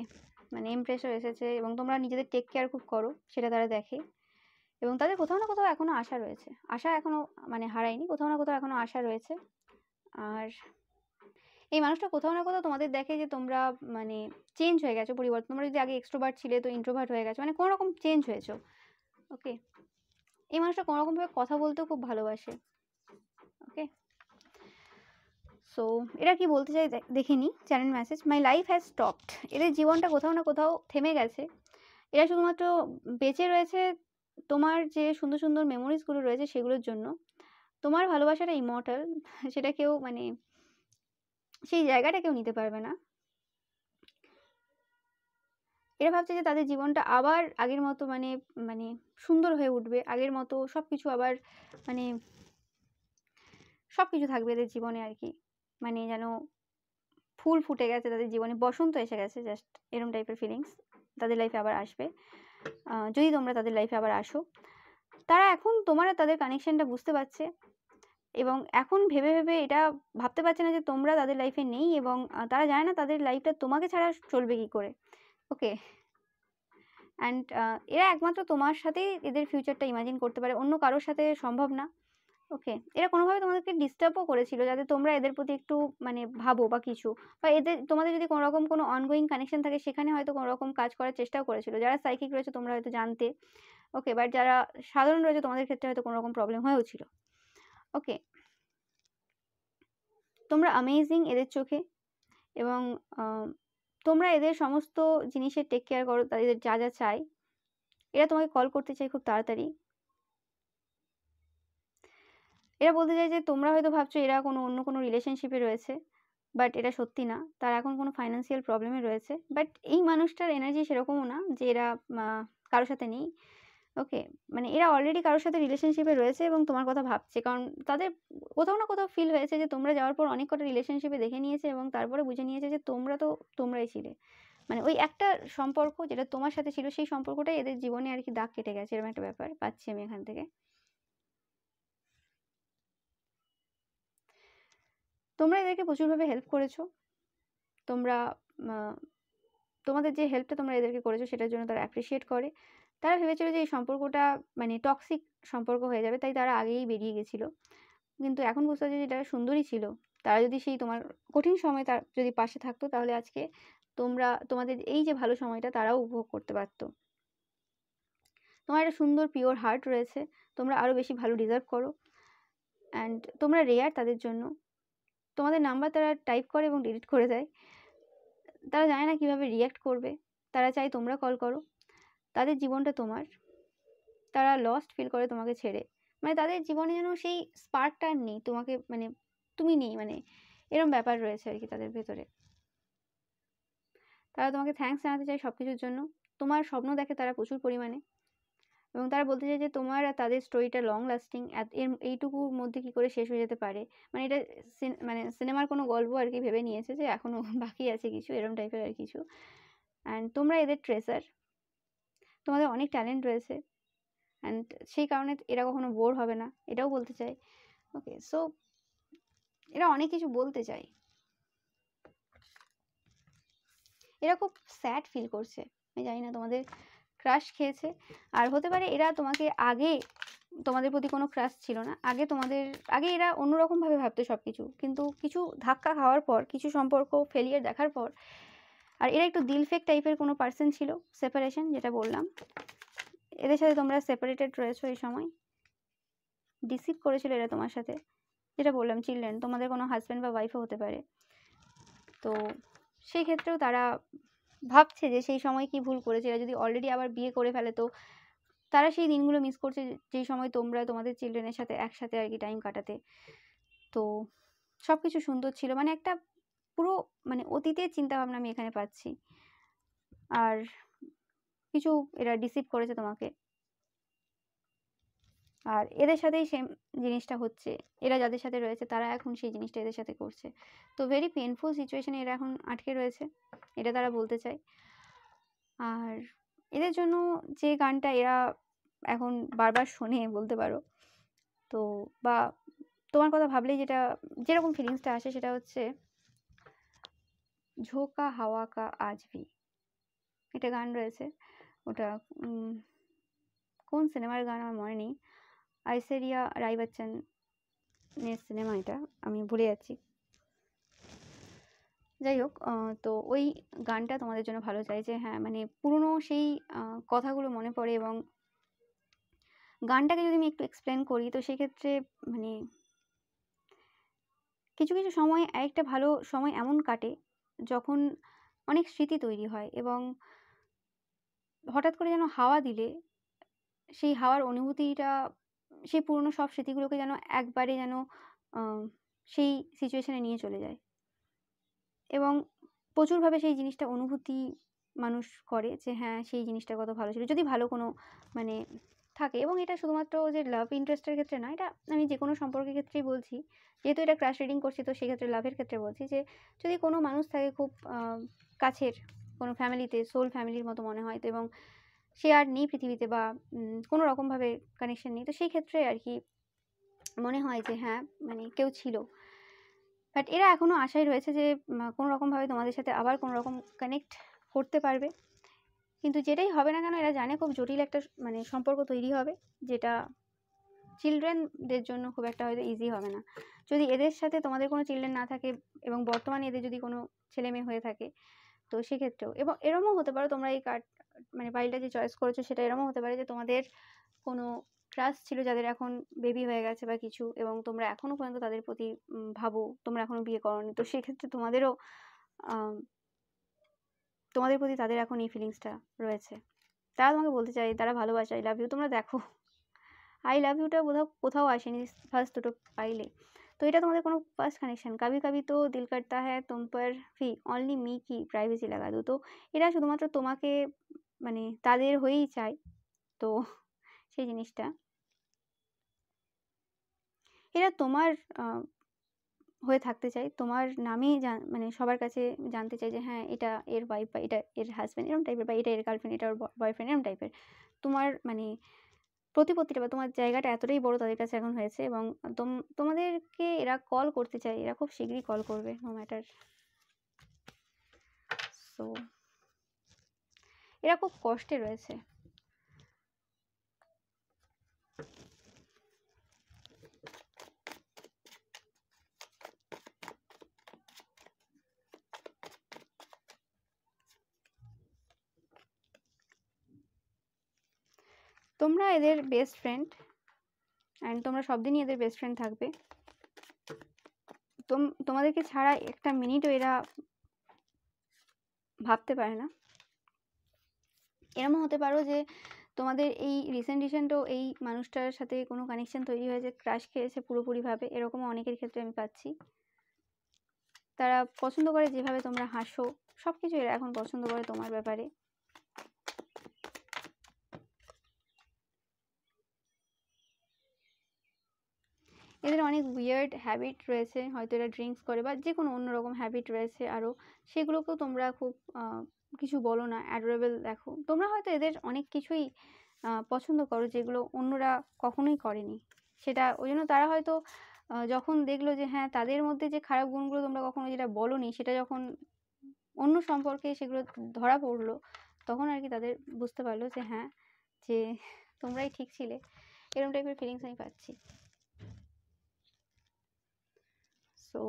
মানে ইমপ্রেশন এসেছে, এবং তোমরা নিজেদের টেক কেয়ার খুব করো, সেটা তারা দেখে। এবং তাদের কোথাও না কোথাও এখনো আশা রয়েছে, আশা এখনো মানে হারায়নি, কোথাও না কোথাও এখনো আশা রয়েছে। আর এই মানুষটা কোথাও না কোথাও তোমাদের দেখে যে তোমরা মানে চেঞ্জ হয়ে গেছো, পরিবর্তন। তোমরা যদি আগে এক্সট্রোভার্ট ছিলে তো ইন্ট্রোভার্ট হয়ে গেছো, মানে কোনো রকম চেঞ্জ হয়েছো। ওকে, এই মানুষটা কোনো রকমভাবে কথা বলতেও খুব ভালোবাসে। ওকে, সো এরা কি বলতে চাই দেখে নি channel message, my life has stopped. এদের জীবনটা কোথাও না কোথাও থেমে গেছে। এরা শুধুমাত্র বেঁচে রয়েছে তোমার যে সুন্দর সুন্দর মেমোরিজগুলো রয়েছে সেগুলোর জন্য। তোমার ভালোবাসাটা ইমর্টাল, সেটা কেউ মানে সেই জায়গাটা কেউ নিতে পারবে না। এরা ভাবছে যে তাদের জীবনটা আবার আগের মতো মানে মানে সুন্দর হয়ে উঠবে, আগের মতো সব কিছু আবার মানে সব কিছু থাকবে এদের জীবনে আর কি, মানে যেন ফুল ফুটে গেছে তাদের জীবনে, বসন্ত এসে গেছে, জাস্ট এরকম টাইপের ফিলিংস তাদের লাইফে আবার আসবে যদি তোমরা তাদের লাইফে আবার আসো। তারা এখন তোমার তাদের কানেকশনটা বুঝতে পারছে, এবং এখন ভেবে ভেবে এটা ভাবতে পারছে না যে তোমরা তাদের লাইফে নেই, এবং তারা জানে না তাদের লাইফটা তোমাকে ছাড়া চলবে কি করে। ওকে, অ্যান্ড এরা একমাত্র তোমার সাথেই এদের ফিউচারটা ইমাজিন করতে পারে, অন্য কারোর সাথে সম্ভব না। ওকে, এরা কোনোভাবে তোমাদেরকে ডিস্টার্বও করেছিল যাতে তোমরা এদের প্রতি একটু মানে ভাবো বা কিছু, বা এদের তোমাদের যদি কোনো রকম কোনো অনগোয়িং কানেকশন থাকে সেখানে হয়তো কোনো রকম কাজ করার চেষ্টাও করেছিল। যারা সাইকিক রয়েছে তোমরা হয়তো জানতে, ওকে, বাট যারা সাধারণ রয়েছে তোমাদের ক্ষেত্রে হয়তো কোনো রকম প্রবলেম হয়েও ছিল। ওকে, তোমরা অ্যামেজিং এদের চোখে, এবং তোমরা এদের সমস্ত জিনিসের টেক কেয়ার করো, তাদের যা যা চাই। এরা তোমাকে কল করতে চাই খুব তাড়াতাড়ি, এরা বলতে চায় যে তোমরা হয়তো ভাবছো এরা অন্য কোনো রিলেশনশিপে রয়েছে, বাট এটা সত্যি না। তারা এখন কোনো ফাইন্যান্সিয়াল প্রবলেমে রয়েছে, বাট এই মানুষটার এনার্জি সেরকমও না যে এরা কারোর সাথে নেই। ওকে, মানে এরা অলরেডি কারোর সাথে রিলেশনশিপে রয়েছে এবং তোমার কথা ভাবছে, কারণ তাদের কোথাও না কোথাও ফিল হয়েছে যে তোমরা যাওয়ার পর অনেক কটা রিলেশনশিপে দেখে নিয়েছে এবং তারপরে বুঝে নিয়েছে যে তোমরা তো তোমরাই ছিলে। মানে ওই একটা সম্পর্ক যেটা তোমার সাথে ছিল, সেই সম্পর্কটাই এদের জীবনে আর কি দাগ কেটে গেছে, এরকম একটা ব্যাপার পাচ্ছি আমি এখান থেকে। তোমরা এদেরকে প্রচুরভাবে হেল্প করেছো। তোমরা তোমাদের যে হেল্পটা তোমরা এদেরকে করেছো সেটার জন্য তারা অ্যাপ্রিসিয়েট করে। তারা ভেবেছিল যে এই সম্পর্কটা মানে টক্সিক সম্পর্ক হয়ে যাবে, তাই তারা আগেই বেরিয়ে গেছিল। কিন্তু এখন বুঝতে পারছি যে এটা সুন্দরই ছিল। তারা যদি সেই তোমার কঠিন সময় তার যদি পাশে থাকতো, তাহলে আজকে তোমরা তোমাদের এই যে ভালো সময়টা তারাও উপভোগ করতে পারতো। তোমার একটা সুন্দর পিওর হার্ট রয়েছে, তোমরা আরও বেশি ভালো ডিজার্ভ করো, অ্যান্ড তোমরা রেয়ার তাদের জন্য। তোমাদের নাম্বার তারা টাইপ করে এবং ডিলিট করে দেয়। তারা জানে না কীভাবে রিয়্যাক্ট করবে, তারা চায় তোমরা কল করো। তাদের জীবনটা তোমার, তারা লস্ট ফিল করে তোমাকে ছেড়ে। মানে তাদের জীবনে যেন সেই স্পার্কটা আর নেই, তোমাকে মানে তুমি নেই, মানে এরকম ব্যাপার রয়েছে আর কি তাদের ভেতরে। তারা তোমাকে থ্যাঙ্কস জানাতে চায় সব কিছুর জন্য। তোমার স্বপ্ন দেখে তারা প্রচুর পরিমাণে, এবং তারা বলতে চায় যে তোমার আর তাদের স্টোরিটা লং লাস্টিং, এইটুকুর মধ্যে কি করে শেষ হয়ে যেতে পারে। মানে এটা মানে সিনেমার কোনো গল্প আর কি ভেবে নিয়েছে যে এখনও বাকি আছে কিছু, এরম টাইপের আর কিছু। অ্যান্ড তোমরা এদের ট্রেসার, তোমাদের অনেক ট্যালেন্ট রয়েছে, অ্যান্ড সেই কারণে এরা কখনো বোর হবে না, এটাও বলতে চাই। ওকে, সো এরা অনেক কিছু বলতে চায়। এরা খুব স্যাড ফিল করছে, আমি জানি না, তোমাদের ক্রাশ খেয়েছে। আর হতে পারে এরা তোমাকে আগে, তোমাদের প্রতি কোনো ক্রাশ ছিল না আগে এরা অন্যরকমভাবে ভাবতো সব কিছু, কিন্তু কিছু ধাক্কা খাওয়ার পর, কিছু সম্পর্ক ফেলিয়ার দেখার পর, আর এরা একটু দিলফেক টাইপের কোনো পার্সন ছিল, সেপারেশন যেটা বললাম, এদের সাথে তোমরা সেপারেটেড রয়েছো এই সময়। ডিসিভ করেছিল এরা তোমার সাথে, যেটা বললাম চিলড্রেন, তোমাদের কোনো হাজব্যান্ড বা ওয়াইফও হতে পারে। তো সেই ক্ষেত্রেও তারা ভাবছে যে সেই সময় কি ভুল করেছে, এরা যদি অলরেডি আবার বিয়ে করে ফেলে তো তারা সেই দিনগুলো মিস করছে যেই সময় তোমরা তোমাদের চিলড্রেনের সাথে একসাথে আর কি টাইম কাটাতে। তো সব কিছু সুন্দর ছিল, মানে একটা পুরো মানে অতীতের চিন্তাভাবনা আমি এখানে পাচ্ছি। আর কিছু এরা ডিসিভ করেছে তোমাকে, আর এদের সাথেই সেম জিনিসটা হচ্ছে। এরা যাদের সাথে রয়েছে তারা এখন সেই জিনিসটা এদের সাথে করছে। তো ভেরি পেনফুল সিচুয়েশনে এরা এখন আটকে রয়েছে, এটা তারা বলতে চায়। আর এদের জন্য যে গানটা এরা এখন বারবার শোনে বলতে পারো, তো বা তোমার কথা ভাবলেই যেরকম ফিলিংসটা আসে সেটা হচ্ছে ঝোঁকা হাওয়া কা আজ ভি, একটা গান রয়েছে। ওটা কোন সিনেমার গান আমার মনে নেই, ঐশ্বরিয়া রাই বচ্চনের সিনেমা, এটা আমি ভুলে যাচ্ছি। যাই হোক, তো ওই গানটা তোমাদের জন্য ভালো চাই যে হ্যাঁ, মানে পুরনো সেই কথাগুলো মনে পড়ে। এবং গানটাকে যদি আমি একটু এক্সপ্লেন করি তো সেক্ষেত্রে মানে কিছু কিছু সময় একটা ভালো সময় এমন কাটে যখন অনেক স্মৃতি তৈরি হয়, এবং হঠাৎ করে যেন হাওয়া দিলে সেই হাওয়ার অনুভূতিটা, সেই পুরনো সব স্মৃতিগুলোকে যেন একবারে যেন সেই সিচুয়েশনে নিয়ে চলে যায়, এবং প্রচুরভাবে সেই জিনিসটা অনুভূতি মানুষ করে যে হ্যাঁ সেই জিনিসটা কত ভালো ছিল, যদি ভালো কোনো মানে থাকে। এবং এটা শুধুমাত্র যে লাভ ইন্টারেস্টের ক্ষেত্রে না, এটা আমি যে কোনো সম্পর্কের ক্ষেত্রেই বলছি, যেহেতু এটা ক্রাশ রিডিং করছি তো সেক্ষেত্রে লাভের ক্ষেত্রে বলছি যে যদি কোনো মানুষ থাকে খুব কাছের কোনো ফ্যামিলিতে, সোল ফ্যামিলির মতো মনে হয় তো, এবং সে আর নেই পৃথিবীতে বা কোনো রকমভাবে কানেকশন নেই, তো সেই ক্ষেত্রে আর কি মনে হয় যে হ্যাঁ মানে কেউ ছিল। বাট এরা এখনও আশায় রয়েছে যে কোনো রকমভাবে তোমাদের সাথে আবার কোনো রকম কানেক্ট করতে পারবে, কিন্তু যেটাই হবে না কেন এরা জানে খুব জটিল একটা মানে সম্পর্ক তৈরি হবে, যেটা চিলড্রেনদের জন্য খুব একটা হয়তো ইজি হবে না। যদি এদের সাথে তোমাদের কোনো চিলড্রেন না থাকে এবং বর্তমানে এদের যদি কোনো ছেলে মেয়ে হয়ে থাকে তো সেক্ষেত্রেও, এবং এরমও হতে পারে তোমরা এই কার্ড মানে পাইলটা যে চয়েস করেছো সেটা এরমও হতে পারে যে তোমাদের কোনো ক্রাশ ছিল যাদের এখন বেবি হয়ে গেছে বা কিছু, এবং তোমরা এখনও পর্যন্ত তাদের প্রতি ভাবো, তোমরা এখনও বিয়ে করোনি, তো সেক্ষেত্রে তোমাদেরও তোমাদের প্রতি তাদের এখন এই ফিলিংসটা রয়েছে। তারা তোমাকে বলতে চায়, তারা ভালোবাসে, আই লাভ ইউ, তোমরা দেখো। আই লাভ ইউটা কোথাও আসেনি ফার্স্ট দুটো পাইলে। তো এটা তোমাদের কোনো ফার্স্ট কানেকশন। কবি কবি তো দিল করতা হ্যায় তুম পর ভি অনলি মি কি প্রাইভেসি লাগা দো। তো এরা শুধুমাত্র তোমাকে মানে তাদের হয়েই চায়। তো সেই জিনিসটা এরা তোমার হয়ে থাকতে চাই, তোমার নামেই মানে সবার কাছে জানতে চাই যে হ্যাঁ এটা এর ওয়াইফ বা এটা এর হাজব্যান্ড এরকম টাইপের, বা এটা এর গার্লফ্রেন্ড এটা ওর বয়ফ্রেন্ড এরকম টাইপের। তোমার মানে প্রতিপত্তিটা বা তোমার জায়গাটা এতটাই বড় তাদের কাছে এখন হয়েছে, এবং তোমাদেরকে এরা কল করতে চায়, এরা খুব শীঘ্রই কল করবে নো ম্যাটার। সো এরা খুব কষ্টে রয়েছে। তোমরা এদের বেস্ট ফ্রেন্ড, অ্যান্ড তোমরা সব দিনই এদের বেস্ট ফ্রেন্ড থাকবে। তোমাদেরকে ছাড়া একটা মিনিটও এরা ভাবতে পারে না। এরমও হতে পারো যে তোমাদের এই রিসেন্টও এই মানুষটার সাথে কোনো কানেকশন তৈরি হয়েছে, ক্রাশ খেয়েছে পুরোপুরিভাবে, এরকমও অনেকের ক্ষেত্রে আমি পাচ্ছি। তারা পছন্দ করে যেভাবে তোমরা হাসো, সব কিছু এরা এখন পছন্দ করে তোমার ব্যাপারে। এদের অনেক উইয়ার্ড হ্যাবিট রয়েছে, হয়তো এরা ড্রিঙ্কস করে বা যে কোনো অন্যরকম হ্যাবিট রয়েছে আরও, সেগুলোকেও তোমরা খুব কিছু বলো না, অ্যাডোরেবল দেখো। তোমরা হয়তো এদের অনেক কিছুই পছন্দ করো যেগুলো অন্যরা কখনোই করেনি। সেটা ওই জন্য তারা হয়তো যখন দেখলো যে হ্যাঁ তাদের মধ্যে যে খারাপ গুণগুলো তোমরা কখনো যেটা বলোনি, সেটা যখন অন্য সম্পর্কে সেগুলো ধরা পড়লো, তখন আর কি তাদের বুঝতে পারলো যে হ্যাঁ যে তোমরাই ঠিক ছিলে। এরকম টাইপের ফিলিংস আমি পাচ্ছি। সো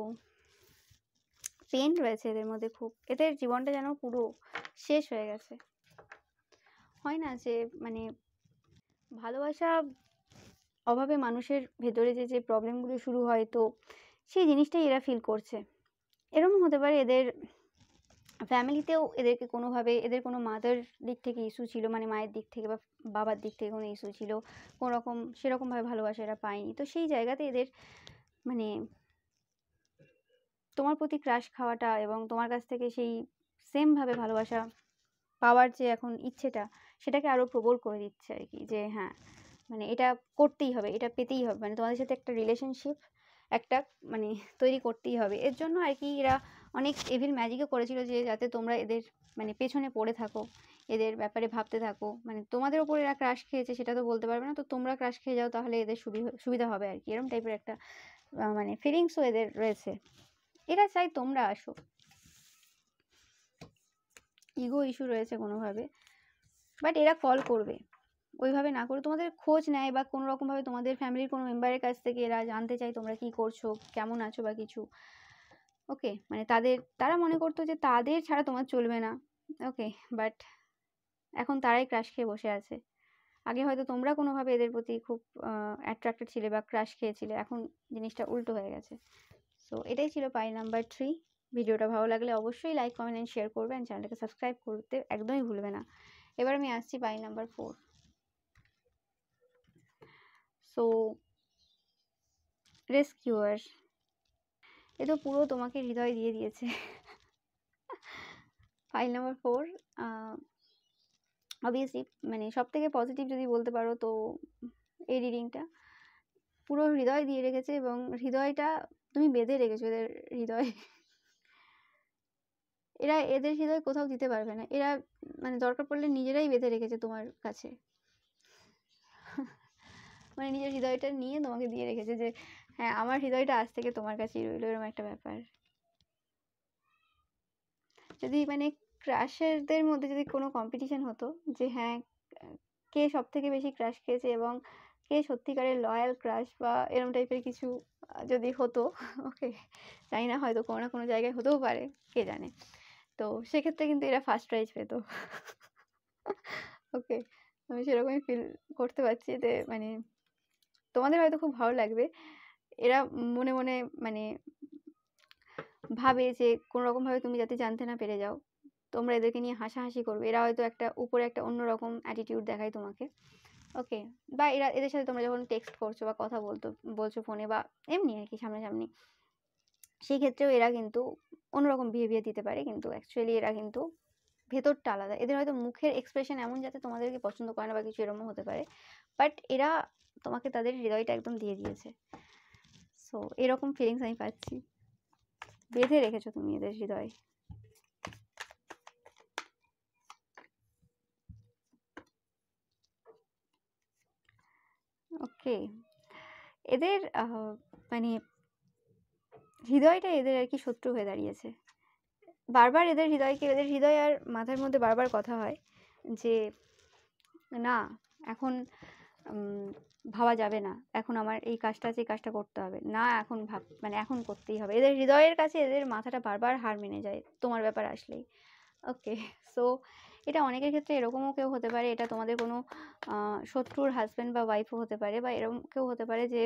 পেন রয়েছে এদের মধ্যে খুব, এদের জীবনটা যেন পুরো শেষ হয়ে গেছে। হয় না যে মানে ভালোবাসা অভাবে মানুষের ভেতরে যে প্রবলেমগুলো শুরু হয়, তো সেই জিনিসটাই এরা ফিল করছে। এরকম হতে পারে এদের ফ্যামিলিতেও এদেরকে কোনোভাবে এদের কোনো মাদার দিক থেকে ইস্যু ছিল, মানে মায়ের দিক থেকে বা বাবার দিক থেকে কোনো ইস্যু ছিল, কোনো রকম সেরকমভাবে ভালোবাসা এরা পায়নি। তো সেই জায়গাতে এদের মানে তোমার প্রতি ক্রাশ খাওয়াটা এবং তোমার কাছ থেকে সেই সেমভাবে ভালোবাসা পাওয়ার যে এখন ইচ্ছেটা, সেটাকে আরও প্রবল করে দিচ্ছে আর কি, যে হ্যাঁ মানে এটা করতেই হবে, এটা পেতেই হবে, মানে তোমাদের সাথে একটা রিলেশনশিপ একটা মানে তৈরি করতেই হবে। এর জন্য আর কি এরা অনেক এভিল ম্যাজিকও করেছিল, যে যাতে তোমরা এদের মানে পেছনে পড়ে থাকো, এদের ব্যাপারে ভাবতে থাকো। মানে তোমাদের ওপর এরা ক্রাশ খেয়েছে সেটা তো বলতে পারবে না, তো তোমরা ক্রাশ খেয়ে যাও, তাহলে এদের সুবিধা হবে আর কি, এরকম টাইপের একটা মানে ফিলিংসও এদের রয়েছে। এরা চাই তোমরা আসো, ইগো ইস্যু রয়েছে কোনোভাবে, বাট এরা কল করবে, ওইভাবে না করে তোমাদের খোঁজ নেয়, বা কোনো রকমভাবে তোমাদের ফ্যামিলির কোনো মেম্বারের কাছ থেকে এরা জানতে চায় তোমরা কি করছো, কেমন আছো বা কিছু। ওকে, মানে তারা মনে করতো যে তাদের ছাড়া তোমার চলবে না। ওকে, বাট এখন তারাই ক্রাশ খেয়ে বসে আছে। আগে হয়তো তোমরা কোনোভাবে এদের প্রতি খুব অ্যাট্রাক্টেড ছিলে বা ক্রাশ খেয়েছিলে, এখন জিনিসটা উল্টো হয়ে গেছে। সো এটাই ছিল পাই নাম্বার 3। ভিডিওটা ভালো লাগলে অবশ্যই লাইক কমেন্ট অ্যান্ড শেয়ার করবে, অ্যান্ড চ্যানেলটাকে সাবস্ক্রাইব করতে একদমই ভুলবে না। এবার আমি আসছি পাই নাম্বার 4। সো রেস্কিউয়ার, এ তো পুরো তোমাকে হৃদয় দিয়ে দিয়েছে। ফাইল নাম্বার 4 অবভিয়াসলি মানে সব থেকে পজিটিভ যদি বলতে পারো, তো এই রিডিংটা পুরো হৃদয় দিয়ে রেখেছে, এবং হৃদয়টা তুমি বেঁধে রেখেছো এদের হৃদয়। এদের হৃদয় কোথাও দিতে পারবে না, এরা মানে দরকার পড়লে নিজেরাই বেঁধে রেখেছে তোমার কাছে। মানে নিজের হৃদয়টা নিয়ে তোমাকে দিয়ে রেখেছে, যে হ্যাঁ আমার হৃদয়টা আজ থেকে তোমার কাছেই রইলো, এরকম একটা ব্যাপার। যদি মানে ক্রাশেরদের মধ্যে যদি কোনো কম্পিটিশন হতো, যে হ্যাঁ কে সব থেকে বেশি ক্রাশ খেয়েছে এবং কে সত্যিকারের লয়াল ক্রাশ বা এরকম টাইপের কিছু যদি হতো, ওকে জানি না, হয়তো কোনো না কোনো জায়গায় হতেও পারে, কে জানে। তো সেক্ষেত্রে কিন্তু এরা ফার্স্ট প্রাইজ পেতো। ওকে, আমি সেরকমই ফিল করতে পারছি, যে মানে তোমাদের হয়তো খুব ভালো লাগবে। এরা মনে মনে মানে ভাবে যে কোনো রকমভাবে তুমি যাতে জানতে না পেরে যাও, তোমরা এদেরকে নিয়ে হাসাহাসি করবে। এরা হয়তো একটা উপরে একটা অন্যরকম অ্যাটিটিউড দেখায় তোমাকে, ওকে, বা এদের সাথে তোমরা যখন টেক্সট করছো বা কথা বলছো ফোনে বা এমনি আর কি সামনাসামনি, সেই ক্ষেত্রেও এরা কিন্তু অন্যরকম বিহেভিয়ার দিতে পারে, কিন্তু অ্যাকচুয়ালি এরা কিন্তু ভেতরটা আলাদা। এদের হয়তো মুখের এক্সপ্রেশন এমন যাতে তোমাদেরকে পছন্দ করে না বা কিছু এরকম হতে পারে, বাট এরা তোমাকে তাদের হৃদয়টা একদম দিয়ে দিয়েছে। সো এরকম ফিলিংস আমি পাচ্ছি, বেঁধে রেখেছো তুমি এদের হৃদয়। ওকে, এদের মানে হৃদয়টা এদের আর কি শত্রু হয়ে দাঁড়িয়েছে। বারবার এদের হৃদয় আর মাথার মধ্যে বারবার কথা হয় যে না এখন ভাবা যাবে না, এখন আমার এই কাজটা আছে, এই কাজটা করতে হবে না, এখন মানে এখন করতেই হবে। এদের হৃদয়ের কাছে এদের মাথাটা বারবার হার মেনে যায় তোমার ব্যাপার আসলেই। ওকে, সো এটা অনেকের ক্ষেত্রে এরকমও কেউ হতে পারে, এটা তোমাদের কোনো শত্রুর হাজব্যান্ড বা ওয়াইফও হতে পারে, বা এরকম কেউ হতে পারে যে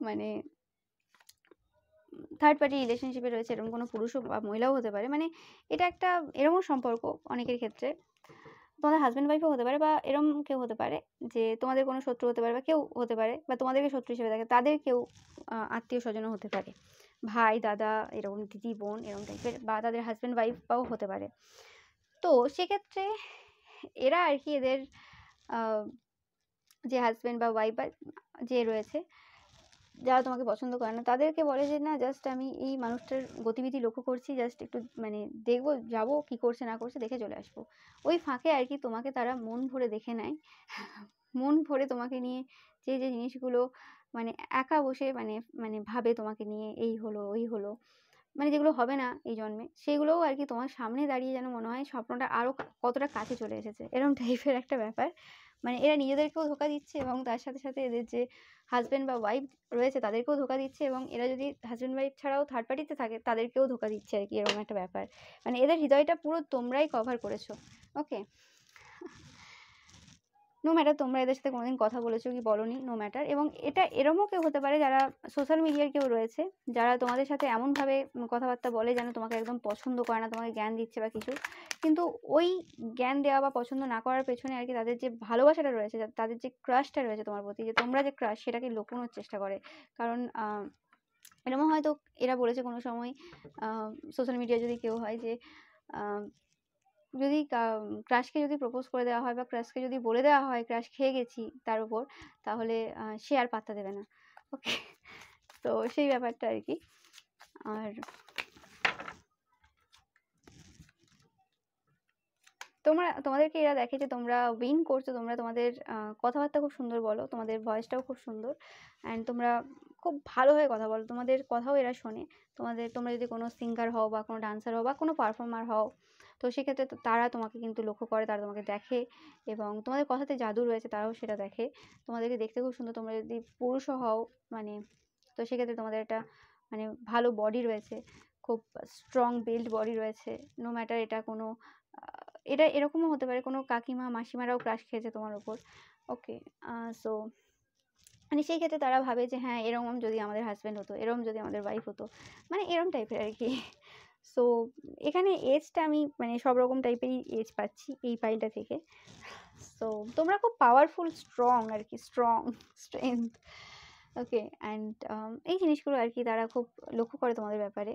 মানে থার্ড পার্টি রিলেশনশিপে রয়েছে, এরকম কোনো পুরুষও বা মহিলাও হতে পারে। মানে এটা একটা এরকম সম্পর্ক অনেকের ক্ষেত্রে, তোমাদের হাজব্যান্ড ওয়াইফও হতে পারে, বা এরকম কেউ হতে পারে যে তোমাদের কোনো শত্রু হতে পারে, বা কেউ হতে পারে বা তোমাদেরকে শত্রু হিসেবে দেখে, তাদের কেউ আত্মীয় স্বজনও হতে পারে, ভাই দাদা এরকম, দিদি বোন এরকম টাইপের, বা তাদের হাজব্যান্ড ওয়াইফও হতে পারে। তো সেক্ষেত্রে এরা আর কি এদের যে হাজব্যান্ড বা ওয়াইফ বা যে রয়েছে, যারা তোমাকে পছন্দ করে না, তাদেরকে বলে যে না জাস্ট আমি এই মানুষটার গতিবিধি লক্ষ্য করছি, জাস্ট একটু মানে দেখবো, যাবো কি করছে না করছে দেখে চলে আসবো। ওই ফাঁকে আর কি তোমাকে তারা মন ভরে দেখে নেয়, মন ভরে তোমাকে নিয়ে যে যে জিনিসগুলো মানে একা বসে মানে মানে ভাবে তোমাকে নিয়ে, এই হলো ওই হলো, মানে যেগুলো হবে না এই জন্মে, সেগুলোও আর কি তোমার সামনে দাঁড়িয়ে যেন মনে হয় স্বপ্নটা আরও কতটা কাছে চলে এসেছে, এরকম টাইপের একটা ব্যাপার। মানে এরা নিজেদেরকেও ধোকা দিচ্ছে, এবং তার সাথে সাথে এদের যে হাজব্যান্ড বা ওয়াইফ রয়েছে তাদেরকেও ধোকা দিচ্ছে, এবং এরা যদি হাজব্যান্ড ওয়াইফ ছাড়াও থার্ড পার্টিতে থাকে তাদেরকেও ধোকা দিচ্ছে আর কি, এরকম একটা ব্যাপার। মানে এদের হৃদয়টা পুরো তোমরাই কভার করেছো। ওকে, নো ম্যাটার তোমরা এদের সাথে কোনোদিন কথা বলেছো কি বলোনি, নো ম্যাটার। এবং এটা এরমও কেউ হতে পারে যারা সোশ্যাল মিডিয়ার কেউ রয়েছে, যারা তোমাদের সাথে এমনভাবে কথাবার্তা বলে যেন তোমাকে একদম পছন্দ করে না, তোমাকে জ্ঞান দিচ্ছে বা কিছু, কিন্তু ওই জ্ঞান দেওয়া বা পছন্দ না করার পেছনে আর কি তাদের যে ভালোবাসাটা রয়েছে, তাদের যে ক্রাশটা রয়েছে তোমার প্রতি, যে তোমরা যে ক্রাশ সেটাকে লুকোনোর চেষ্টা করে। কারণ এরকম হয়তো এরা বলেছে কোনো সময়, সোশ্যাল মিডিয়া যদি কেউ হয় যে যদি ক্রাশকে যদি প্রপোজ করে দেওয়া হয়, বা ক্রাশকে যদি বলে দেওয়া হয় ক্রাশ খেয়ে গেছি তার উপর, তাহলে সে আর পাত্তা দেবে না। ওকে, তো সেই ব্যাপারটা আর কি। আর তোমাদেরকে এরা দেখে যে তোমরা উইন করছো, তোমরা তোমাদের কথাবার্তা খুব সুন্দর বলো, তোমাদের ভয়েসটাও খুব সুন্দর, অ্যান্ড তোমরা খুব ভালোভাবে কথা বলো, তোমাদের কথাও এরা শোনে। তোমরা যদি কোনো সিঙ্গার হও বা কোনো ডান্সার হও বা কোনো পারফর্মার হও, তো সেক্ষেত্রে তারা তোমাকে কিন্তু লক্ষ্য করে, তারা তোমাকে দেখে, এবং তোমাদের কথাতে জাদু রয়েছে তারাও সেটা দেখে। তোমাদেরকে দেখতে খুব সুন্দর, তোমরা যদি পুরুষও হও মানে, তো সেক্ষেত্রে তোমাদের একটা মানে ভালো বডি রয়েছে, খুব স্ট্রং বিল্ড বডি রয়েছে। নো ম্যাটার এটা কোনো এটা এরকমও হতে পারে কোনো কাকিমা মাসিমারাও ক্রাশ খেয়েছে তোমার উপর। ওকে, সো মানে সেই ক্ষেত্রে তারা ভাবে যে হ্যাঁ এরকম যদি আমাদের হাজব্যান্ড হতো, এরকম যদি আমাদের ওয়াইফ হতো, মানে এরকম টাইপের আর কি। সো এখানে এজটা আমি মানে সব রকম টাইপেরই এজ পাচ্ছি এই ফাইলটা থেকে। সো তোমরা খুব পাওয়ারফুল, স্ট্রং আর কি, স্ট্রং স্ট্রেংথ। ওকে, অ্যান্ড এই জিনিসগুলো আর কি তারা খুব লক্ষ্য করে তোমাদের ব্যাপারে,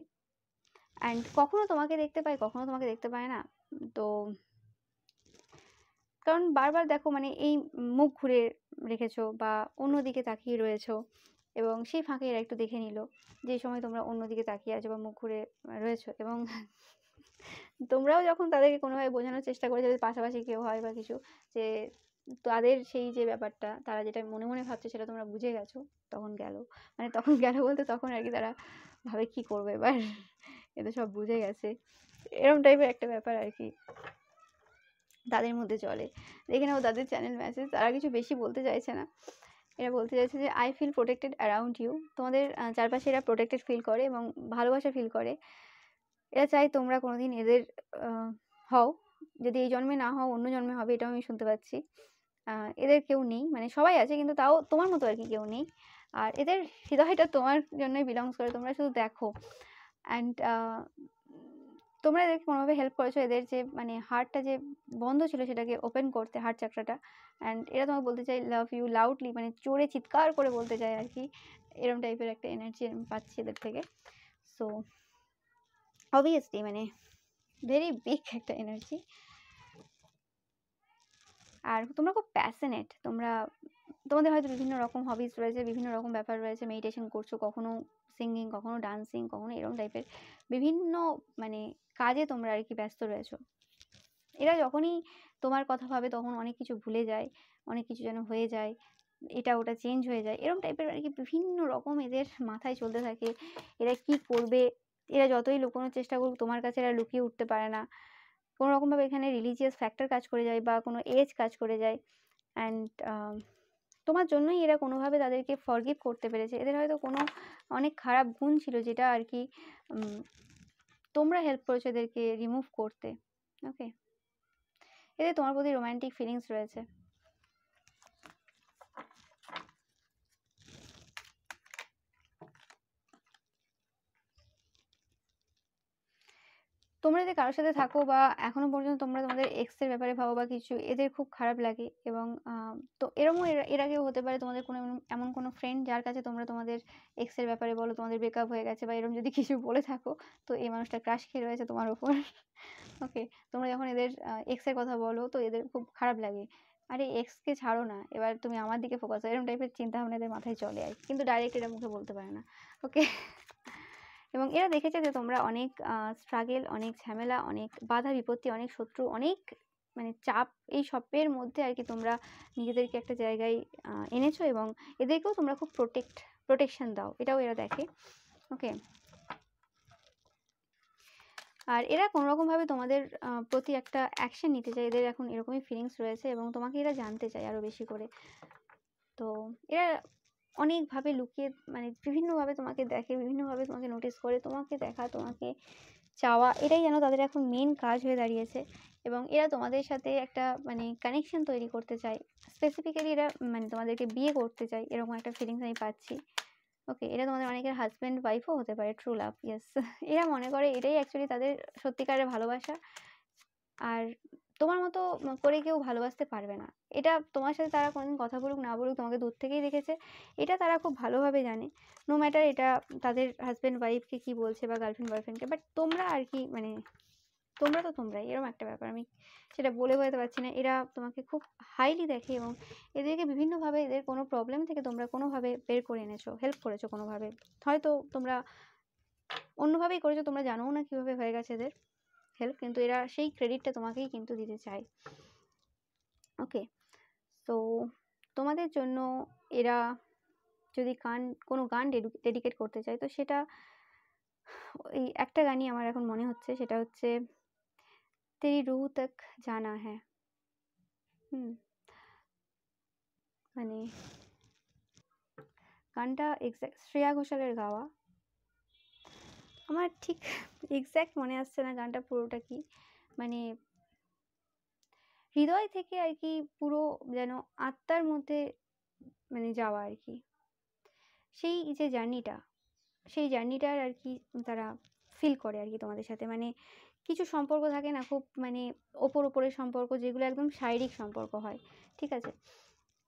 অ্যান্ড কখনো তোমাকে দেখতে পায়, কখনো তোমাকে দেখতে পায় না। তো কারণ বারবার দেখো মানে এই মুখ ঘুরে রেখেছো বা অন্যদিকে তাকিয়ে রয়েছো, এবং সেই ফাঁকে এরা একটু দেখে নিল যে সময় তোমরা অন্যদিকে তাকিয়ে আছো বা মুখ ঘুরে রয়েছো, এবং তোমরাও যখন তাদেরকে কোনোভাবে বোঝানোর চেষ্টা করেছো যে পাশাপাশি কেউ হয় বা কিছু, যে তাদের সেই যে ব্যাপারটা তারা যেটা মনে মনে ভাবছে সেটা তোমরা বুঝে গেছো, তখন গেল। মানে তখন গেল বলতে তখন আর কি তারা ভাবে কি করবে এবার, এদের সব বুঝে গেছে, এরকম টাইপের একটা ব্যাপার আর কি তাদের মধ্যে চলে। দেখে নাও তাদের চ্যানেল মেসেজ, তারা কিছু বেশি বলতে চাইছে না, এরা বলতে চাইছে যে I feel protected around you. তোমাদের চারপাশে এরা প্রোটেক্টেড ফিল করে এবং ভালোবাসা ফিল করে। এরা চায় তোমরা কোনোদিন এদের হও, যদি এই জন্মে না হও অন্য জন্মে হবে, এটাও আমি শুনতে পাচ্ছি। এদের কেউ নেই, মানে সবাই আছে কিন্তু তাও তোমার মতো আর কি কেউ নেই, আর এদের হৃদয়টা তোমার জন্যই বিলংস করে, তোমরা শুধু দেখো। অ্যান্ড তোমরা এদেরকে কোনোভাবে হেল্প করেছো এদের যে মানে হার্টটা যে বন্ধ ছিল সেটাকে ওপেন করতে, হার্ট চাকরাটা। অ্যান্ড এরা তোমাকে বলতে চাই লাভ ইউ লাউডলি, মানে জোরে চিৎকার করে বলতে চাই আর কি। এরকম টাইপের একটা এনার্জি আমি পাচ্ছি এদের থেকে। সো অবভিয়াসলি মানে ভেরি বিগ একটা এনার্জি। আর তোমরা খুব প্যাশনেট, তোমাদের হয়তো বিভিন্ন রকম হবিস রয়েছে, বিভিন্ন রকম ব্যাপার রয়েছে, মেডিটেশন করছো, কখনো সিঙ্গিং, কখনো ডান্সিং, কখনো এরকম টাইপের বিভিন্ন মানে কাজে তোমরা আর কি ব্যস্ত রয়েছো। এরা যখনই তোমার কথা ভাবে তখন অনেক কিছু ভুলে যায়, অনেক কিছু যেন হয়ে যায়, এটা ওটা চেঞ্জ হয়ে যায়, এরকম টাইপের আর কি বিভিন্ন রকম এদের মাথায় চলতে থাকে। এরা কি করবে, এরা যতই লুকোনোর চেষ্টা করুক তোমার কাছে এরা লুকিয়ে উঠতে পারে না। কোনো রকমভাবে এখানে রিলিজিয়াস ফ্যাক্টর কাজ করে যায় বা কোনো এজ কাজ করে যায়। অ্যান্ড তোমার জন্যই এরা কোনোভাবে তাদেরকে ফরগিভ করতে পেরেছে। এদের হয়তো কোনো অনেক খারাপ গুণ ছিল যেটা আর কি তোমরা হেল্প করেছো এদেরকে রিমুভ করতে। ওকে, এদের তোমার প্রতি রোম্যান্টিক ফিলিংস রয়েছে। তোমরা যদি কারোর সাথে থাকো বা এখনো পর্যন্ত তোমরা তোমাদের এক্সের ব্যাপারে ভাবো বা কিছু, এদের খুব খারাপ লাগে। এবং তো এরকমও এর আগেও হতে পারে তোমাদের কোনো এমন কোনো ফ্রেন্ড যার কাছে তোমরা তোমাদের এক্সের ব্যাপারে বলো, তোমাদের ব্রেকআপ হয়ে গেছে বা এরকম যদি কিছু বলে থাকো, তো এই মানুষটা ক্রাশ খেয়ে রয়েছে তোমার ওপর। ওকে, তোমরা যখন এদের এক্সের কথা বলো তো এদের খুব খারাপ লাগে, আরে এক্সকে ছাড়ো না, এবার তুমি আমার দিকে ফোকাস, এরকম টাইপের চিন্তা ভাবনা এদের মাথায় চলে আর কি, কিন্তু ডাইরেক্ট এরা মুখে বলতে পারে না। ওকে, এবং এরা দেখেছে যে তোমরা অনেক স্ট্রাগেল, অনেক ঝামেলা, অনেক বাধা বিপত্তি, অনেক শত্রু, অনেক মানে চাপ, এই সবের মধ্যে আর কি তোমরা নিজেদেরকে একটা জায়গায় এনেছো এবং এদেরকেও তোমরা খুব প্রোটেকশন দাও, এটাও এরা দেখে। ওকে, আর এরা কোনোরকমভাবে তোমাদের প্রতি একটা অ্যাকশন নিতে চায়, এদের এখন এরকমই ফিলিংস রয়েছে এবং তোমাকে এরা জানতে চায় আরও বেশি করে। তো এরা অনেকভাবে লুকিয়ে মানে বিভিন্নভাবে তোমাকে দেখে, বিভিন্নভাবে তোমাকে নোটিস করে, তোমাকে দেখা, তোমাকে চাওয়া, এটাই যেন তাদের এখন মেন কাজ হয়ে দাঁড়িয়েছে। এবং এরা তোমাদের সাথে একটা মানে কানেকশন তৈরি করতে চায়, স্পেসিফিক্যালি এরা মানে তোমাদেরকে বিয়ে করতে চায়, এরকম একটা ফিলিংস আমি পাচ্ছি। ওকে, এরা তোমাদের অনেকের হাজব্যান্ড ওয়াইফও হতে পারে, ট্রু লাভ, ইয়েস। এরা মনে করে এটাই অ্যাকচুয়ালি তাদের সত্যিকারের ভালোবাসা। আর তোমার মতো করে কেউ ভালোবাসতে পারবে না, এটা তোমার সাথে তারা কোনোদিন কথা বলুক না বলুক, তোমাকে দূর থেকেই দেখেছে, এটা তারা খুব ভালোভাবে জানে। নো ম্যাটার এটা তাদের হাজব্যান্ড ওয়াইফকে কি বলছে বা গার্লফ্রেন্ড বয়ফ্রেন্ডকে, বাট তোমরা আর কি মানে তোমরা তো তোমরাই, এরকম একটা ব্যাপার, আমি সেটা বলে বোঝাতে পারছি না। এরা তোমাকে খুব হাইলি দেখে এবং এদেরকে বিভিন্নভাবে এদের কোনো প্রবলেম থেকে তোমরা কোনোভাবে বের করে এনেছো, হেল্প করেছো কোনোভাবে, হয়তো তোমরা অন্যভাবেই করেছো, তোমরা জানোও না কীভাবে হয়ে গেছে এদের হেল্প, কিন্তু এরা সেই ক্রেডিটটা তোমাকেই কিন্তু দিতে চায়। ওকে, তো তোমাদের জন্য এরা যদি কোনো গান ডেডিকেট করতে চায় তো সেটা ওই একটা গানই আমার এখন মনে হচ্ছে, সেটা হচ্ছে তেরি রুহ তক জানা হ্যায়। মানে গানটা শ্রেয়া ঘোষালের গাওয়া, আমার ঠিক এক্স্যাক্ট মনে আসছে না গানটা পুরোটা কি, মানে হৃদয় থেকে আর কি পুরো যেন আত্মার মধ্যে মানে যাওয়া আর কি, সেই যে জার্নিটার আর কি তারা ফিল করে আর কি তোমাদের সাথে। মানে কিছু সম্পর্ক থাকে না খুব মানে ওপরের সম্পর্ক, যেগুলো একদম শারীরিক সম্পর্ক হয়, ঠিক আছে,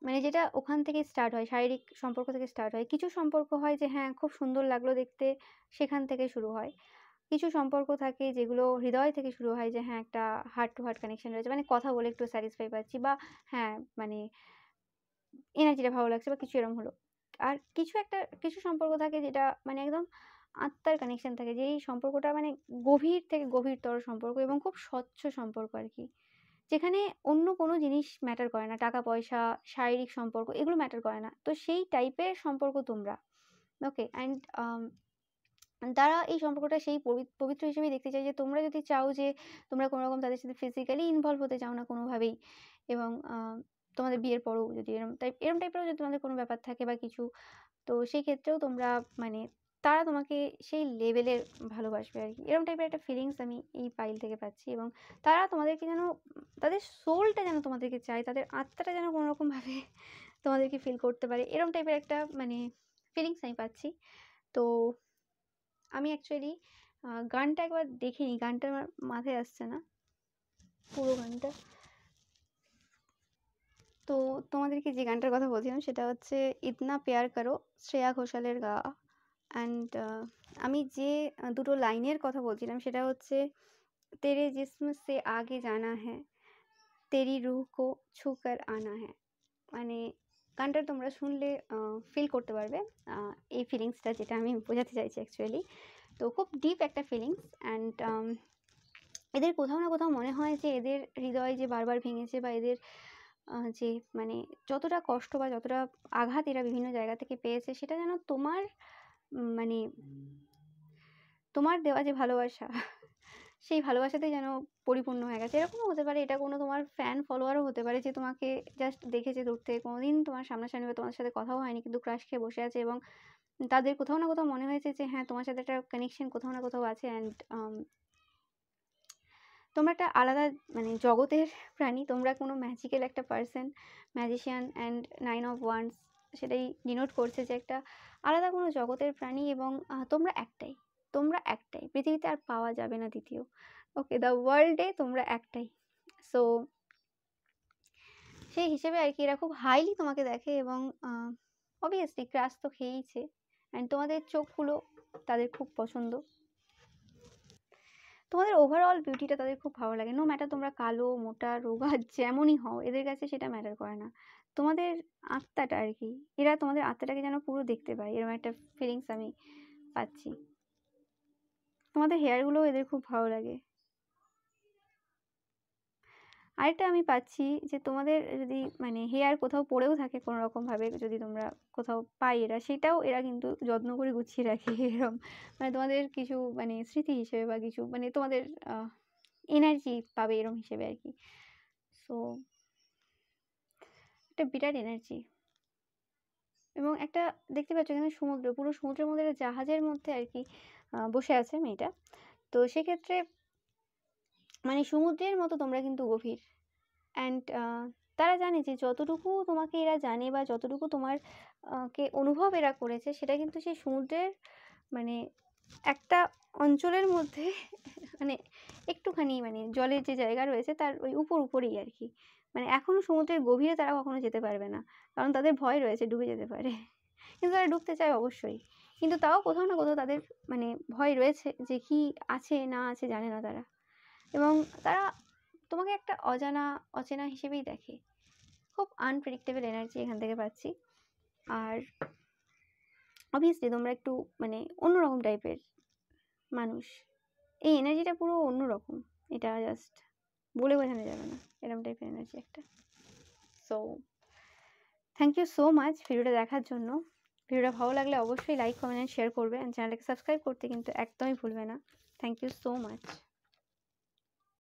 মানে যেটা ওখান থেকে স্টার্ট হয়, শারীরিক সম্পর্ক থেকে স্টার্ট হয়। কিছু সম্পর্ক হয় যে হ্যাঁ খুব সুন্দর লাগলো দেখতে, সেখান থেকে শুরু হয়। কিছু সম্পর্ক থাকে যেগুলো হৃদয় থেকে শুরু হয়, যে হ্যাঁ একটা হার্ট টু হার্ট কানেকশন রয়েছে, মানে কথা বলে একটু স্যাটিসফাই পাচ্ছি বা হ্যাঁ মানে এনার্জিটা ভালো লাগছে বা কিছু এরকম হলো। আর কিছু সম্পর্ক থাকে যেটা মানে একদম আত্মার কানেকশন থাকে, যেই সম্পর্কটা মানে গভীর থেকে গভীরতর সম্পর্ক এবং খুব স্বচ্ছ সম্পর্ক আর কি, যেখানে অন্য কোনো জিনিস ম্যাটার করে না, টাকা পয়সা, শারীরিক সম্পর্ক এগুলো ম্যাটার করে না, তো সেই টাইপের সম্পর্ক তোমরা। ওকে, অ্যান্ড তারা এই সম্পর্কটা সেই পবিত্র হিসেবেই দেখতে চায়, যে তোমরা যদি চাও যে তোমরা কোনো রকম তাদের সাথে ফিজিক্যালি ইনভলভ হতে চাও না কোনোভাবেই, এবং তোমাদের বিয়ের পরেও যদি এরম টাইপেরও যদি তোমাদের কোনো ব্যাপার থাকে বা কিছু, তো সেই ক্ষেত্রেও তোমরা মানে তারা তোমাকে সেই লেভেলের ভালোবাসবে আর কি, এরকম টাইপের একটা ফিলিংস আমি এই পাইল থেকে পাচ্ছি। এবং তারা তোমাদেরকে যেন তাদের সোলটা যেন তোমাদেরকে চায়, তাদের আত্মাটা যেন কোনো রকমভাবে তোমাদেরকে ফিল করতে পারে, এরকম টাইপের একটা মানে ফিলিংস আমি পাচ্ছি। তো আমি অ্যাকচুয়ালি গানটা একবার দেখিনি, গানটা আমার মাথায় আসছে না পুরো গানটা। তো তোমাদেরকে যে গানটার কথা বলছিলাম সেটা হচ্ছে ইতনা প্যার করো, শ্রেয়া ঘোষালের গাওয়া। অ্যান্ড আমি যে দুটো লাইনের কথা বলছিলাম সেটা হচ্ছে তেরে জিস্ম সে আগে জানা হ্যাঁ, তেরি রুহ কো ছুকর আনা হ্যাঁ। মানে গানটা তোমরা শুনলে ফিল করতে পারবে এই ফিলিংসটা, যেটা আমি বোঝাতে চাইছি অ্যাকচুয়ালি। তো খুব ডিপ একটা ফিলিংস। অ্যান্ড এদের কোথাও না কোথাও মনে হয় যে এদের হৃদয় যে বারবার ভেঙেছে, বা এদের যে মানে যতটা কষ্ট বা যতটা আঘাত এরা বিভিন্ন জায়গা থেকে পেয়েছে, সেটা যেন তোমার মানে তোমার দেওয়া যে ভালোবাসা সেই ভালোবাসাতেই যেন পরিপূর্ণ হয়ে গেছে। এরকমও হতে পারে এটা কোনো তোমার ফ্যান ফলোয়ারও হতে পারে, যে তোমাকে জাস্ট দেখেছে দূর থেকে, কোনোদিন তোমার সামনাসামনি বা তোমার সাথে কথাও হয়নি, কিন্তু ক্রাশ খেয়ে বসে আছে, এবং তাদের কোথাও না কোথাও মনে হয়েছে যে হ্যাঁ তোমার সাথে একটা কানেকশন কোথাও না কোথাও আছে। অ্যান্ড তোমরা একটা আলাদা মানে জগতের প্রাণী, তোমরা কোনো ম্যাজিক্যাল একটা person, magician. And 9 of wands সেটাই ডিনোট করছে যে একটা আলাদা কোনো জগতের প্রাণী, এবং তোমরা একটাই, তোমরা একটাই, পৃথিবীতে আর পাওয়া যাবে না দ্বিতীয়। ওকে, দ্য ওয়ার্ল্ডে তোমরা একটাই। সো সেই হিসেবে আর কি এরা খুব হাইলি তোমাকে দেখে, এবং অবভিয়াসলি ক্রাশ তো খেয়েইছে। অ্যান্ড তোমাদের চোখগুলো তাদের খুব পছন্দ, তোমাদের ওভারঅল বিউটিটা তাদের খুব ভালো লাগে। নো ম্যাটার তোমরা কালো, মোটা, রোগা যেমনই হও, এদের কাছে সেটা ম্যাটার করে না। তোমাদের আত্মাটা আর কি, এরা তোমাদের আত্মাটাকে যেন পুরো দেখতে পায়, এরকম একটা ফিলিংস আমি পাচ্ছি। তোমাদের হেয়ারগুলোও এদের খুব ভালো লাগে। আরেকটা আমি পাচ্ছি যে তোমাদের যদি মানে হেয়ার কোথাও পড়েও থাকে কোনো রকমভাবে, যদি তোমরা কোথাও পাই এরা, সেটাও এরা কিন্তু যত্ন করে গুছিয়ে রাখে এরকম। মানে তোমাদের কিছু মানে স্মৃতি হিসেবে, বা কিছু মানে তোমাদের এনার্জি পাবে এরকম হিসেবে আর কি। সো একটা বিরাট এনার্জি। এবং একটা দেখতে পাচ্ছ এখানে সমুদ্র, পুরো সমুদ্রের মধ্যে একটা জাহাজের মধ্যে আর কি বসে আছে মেয়েটা। তো সেক্ষেত্রে মানে সমুদ্রের মতো তোমরা কিন্তু গভীর। অ্যান্ড তারা জানে যে যতটুকু তোমাকে এরা জানে, বা যতটুকু তোমার কে অনুভব এরা করেছে, সেটা কিন্তু সেই সমুদ্রের মানে একটা অঞ্চলের মধ্যে মানে একটুখানি মানে জলের যে জায়গা রয়েছে তার ওই উপরেই আর কি। মানে এখনো সমুদ্রের গভীরে তারা কখনো যেতে পারবে না, কারণ তাদের ভয় রয়েছে ডুবে যেতে পারে। কিন্তু তারা ডুবতে চায় অবশ্যই, কিন্তু তাও কোথাও না কোথাও তাদের মানে ভয় রয়েছে যে কি আছে না আছে জানে না তারা। এবং তারা তোমাকে একটা অচেনা হিসেবেই দেখে। খুব আনপ্রেডিক্টেবল এনার্জি এখান থেকে পাচ্ছি। আর অবভিয়াসলি তোমরা একটু মানে অন্যরকম টাইপের মানুষ, এই এনার্জিটা পুরো অন্যরকম, এটা জাস্ট বলে বোঝানো যাবে না, এরকম টাইপের এনার্জি একটা। So thank you so much ভিডিওটা দেখার জন্য। ভিডিওটা ভালো লাগলে অবশ্যই লাইক, কমেন্ট অ্যান্ড শেয়ার করবে, অ্যান্ড চ্যানেলটাকে সাবস্ক্রাইব করতে কিন্তু একদমই ভুলবে না। Thank you so much.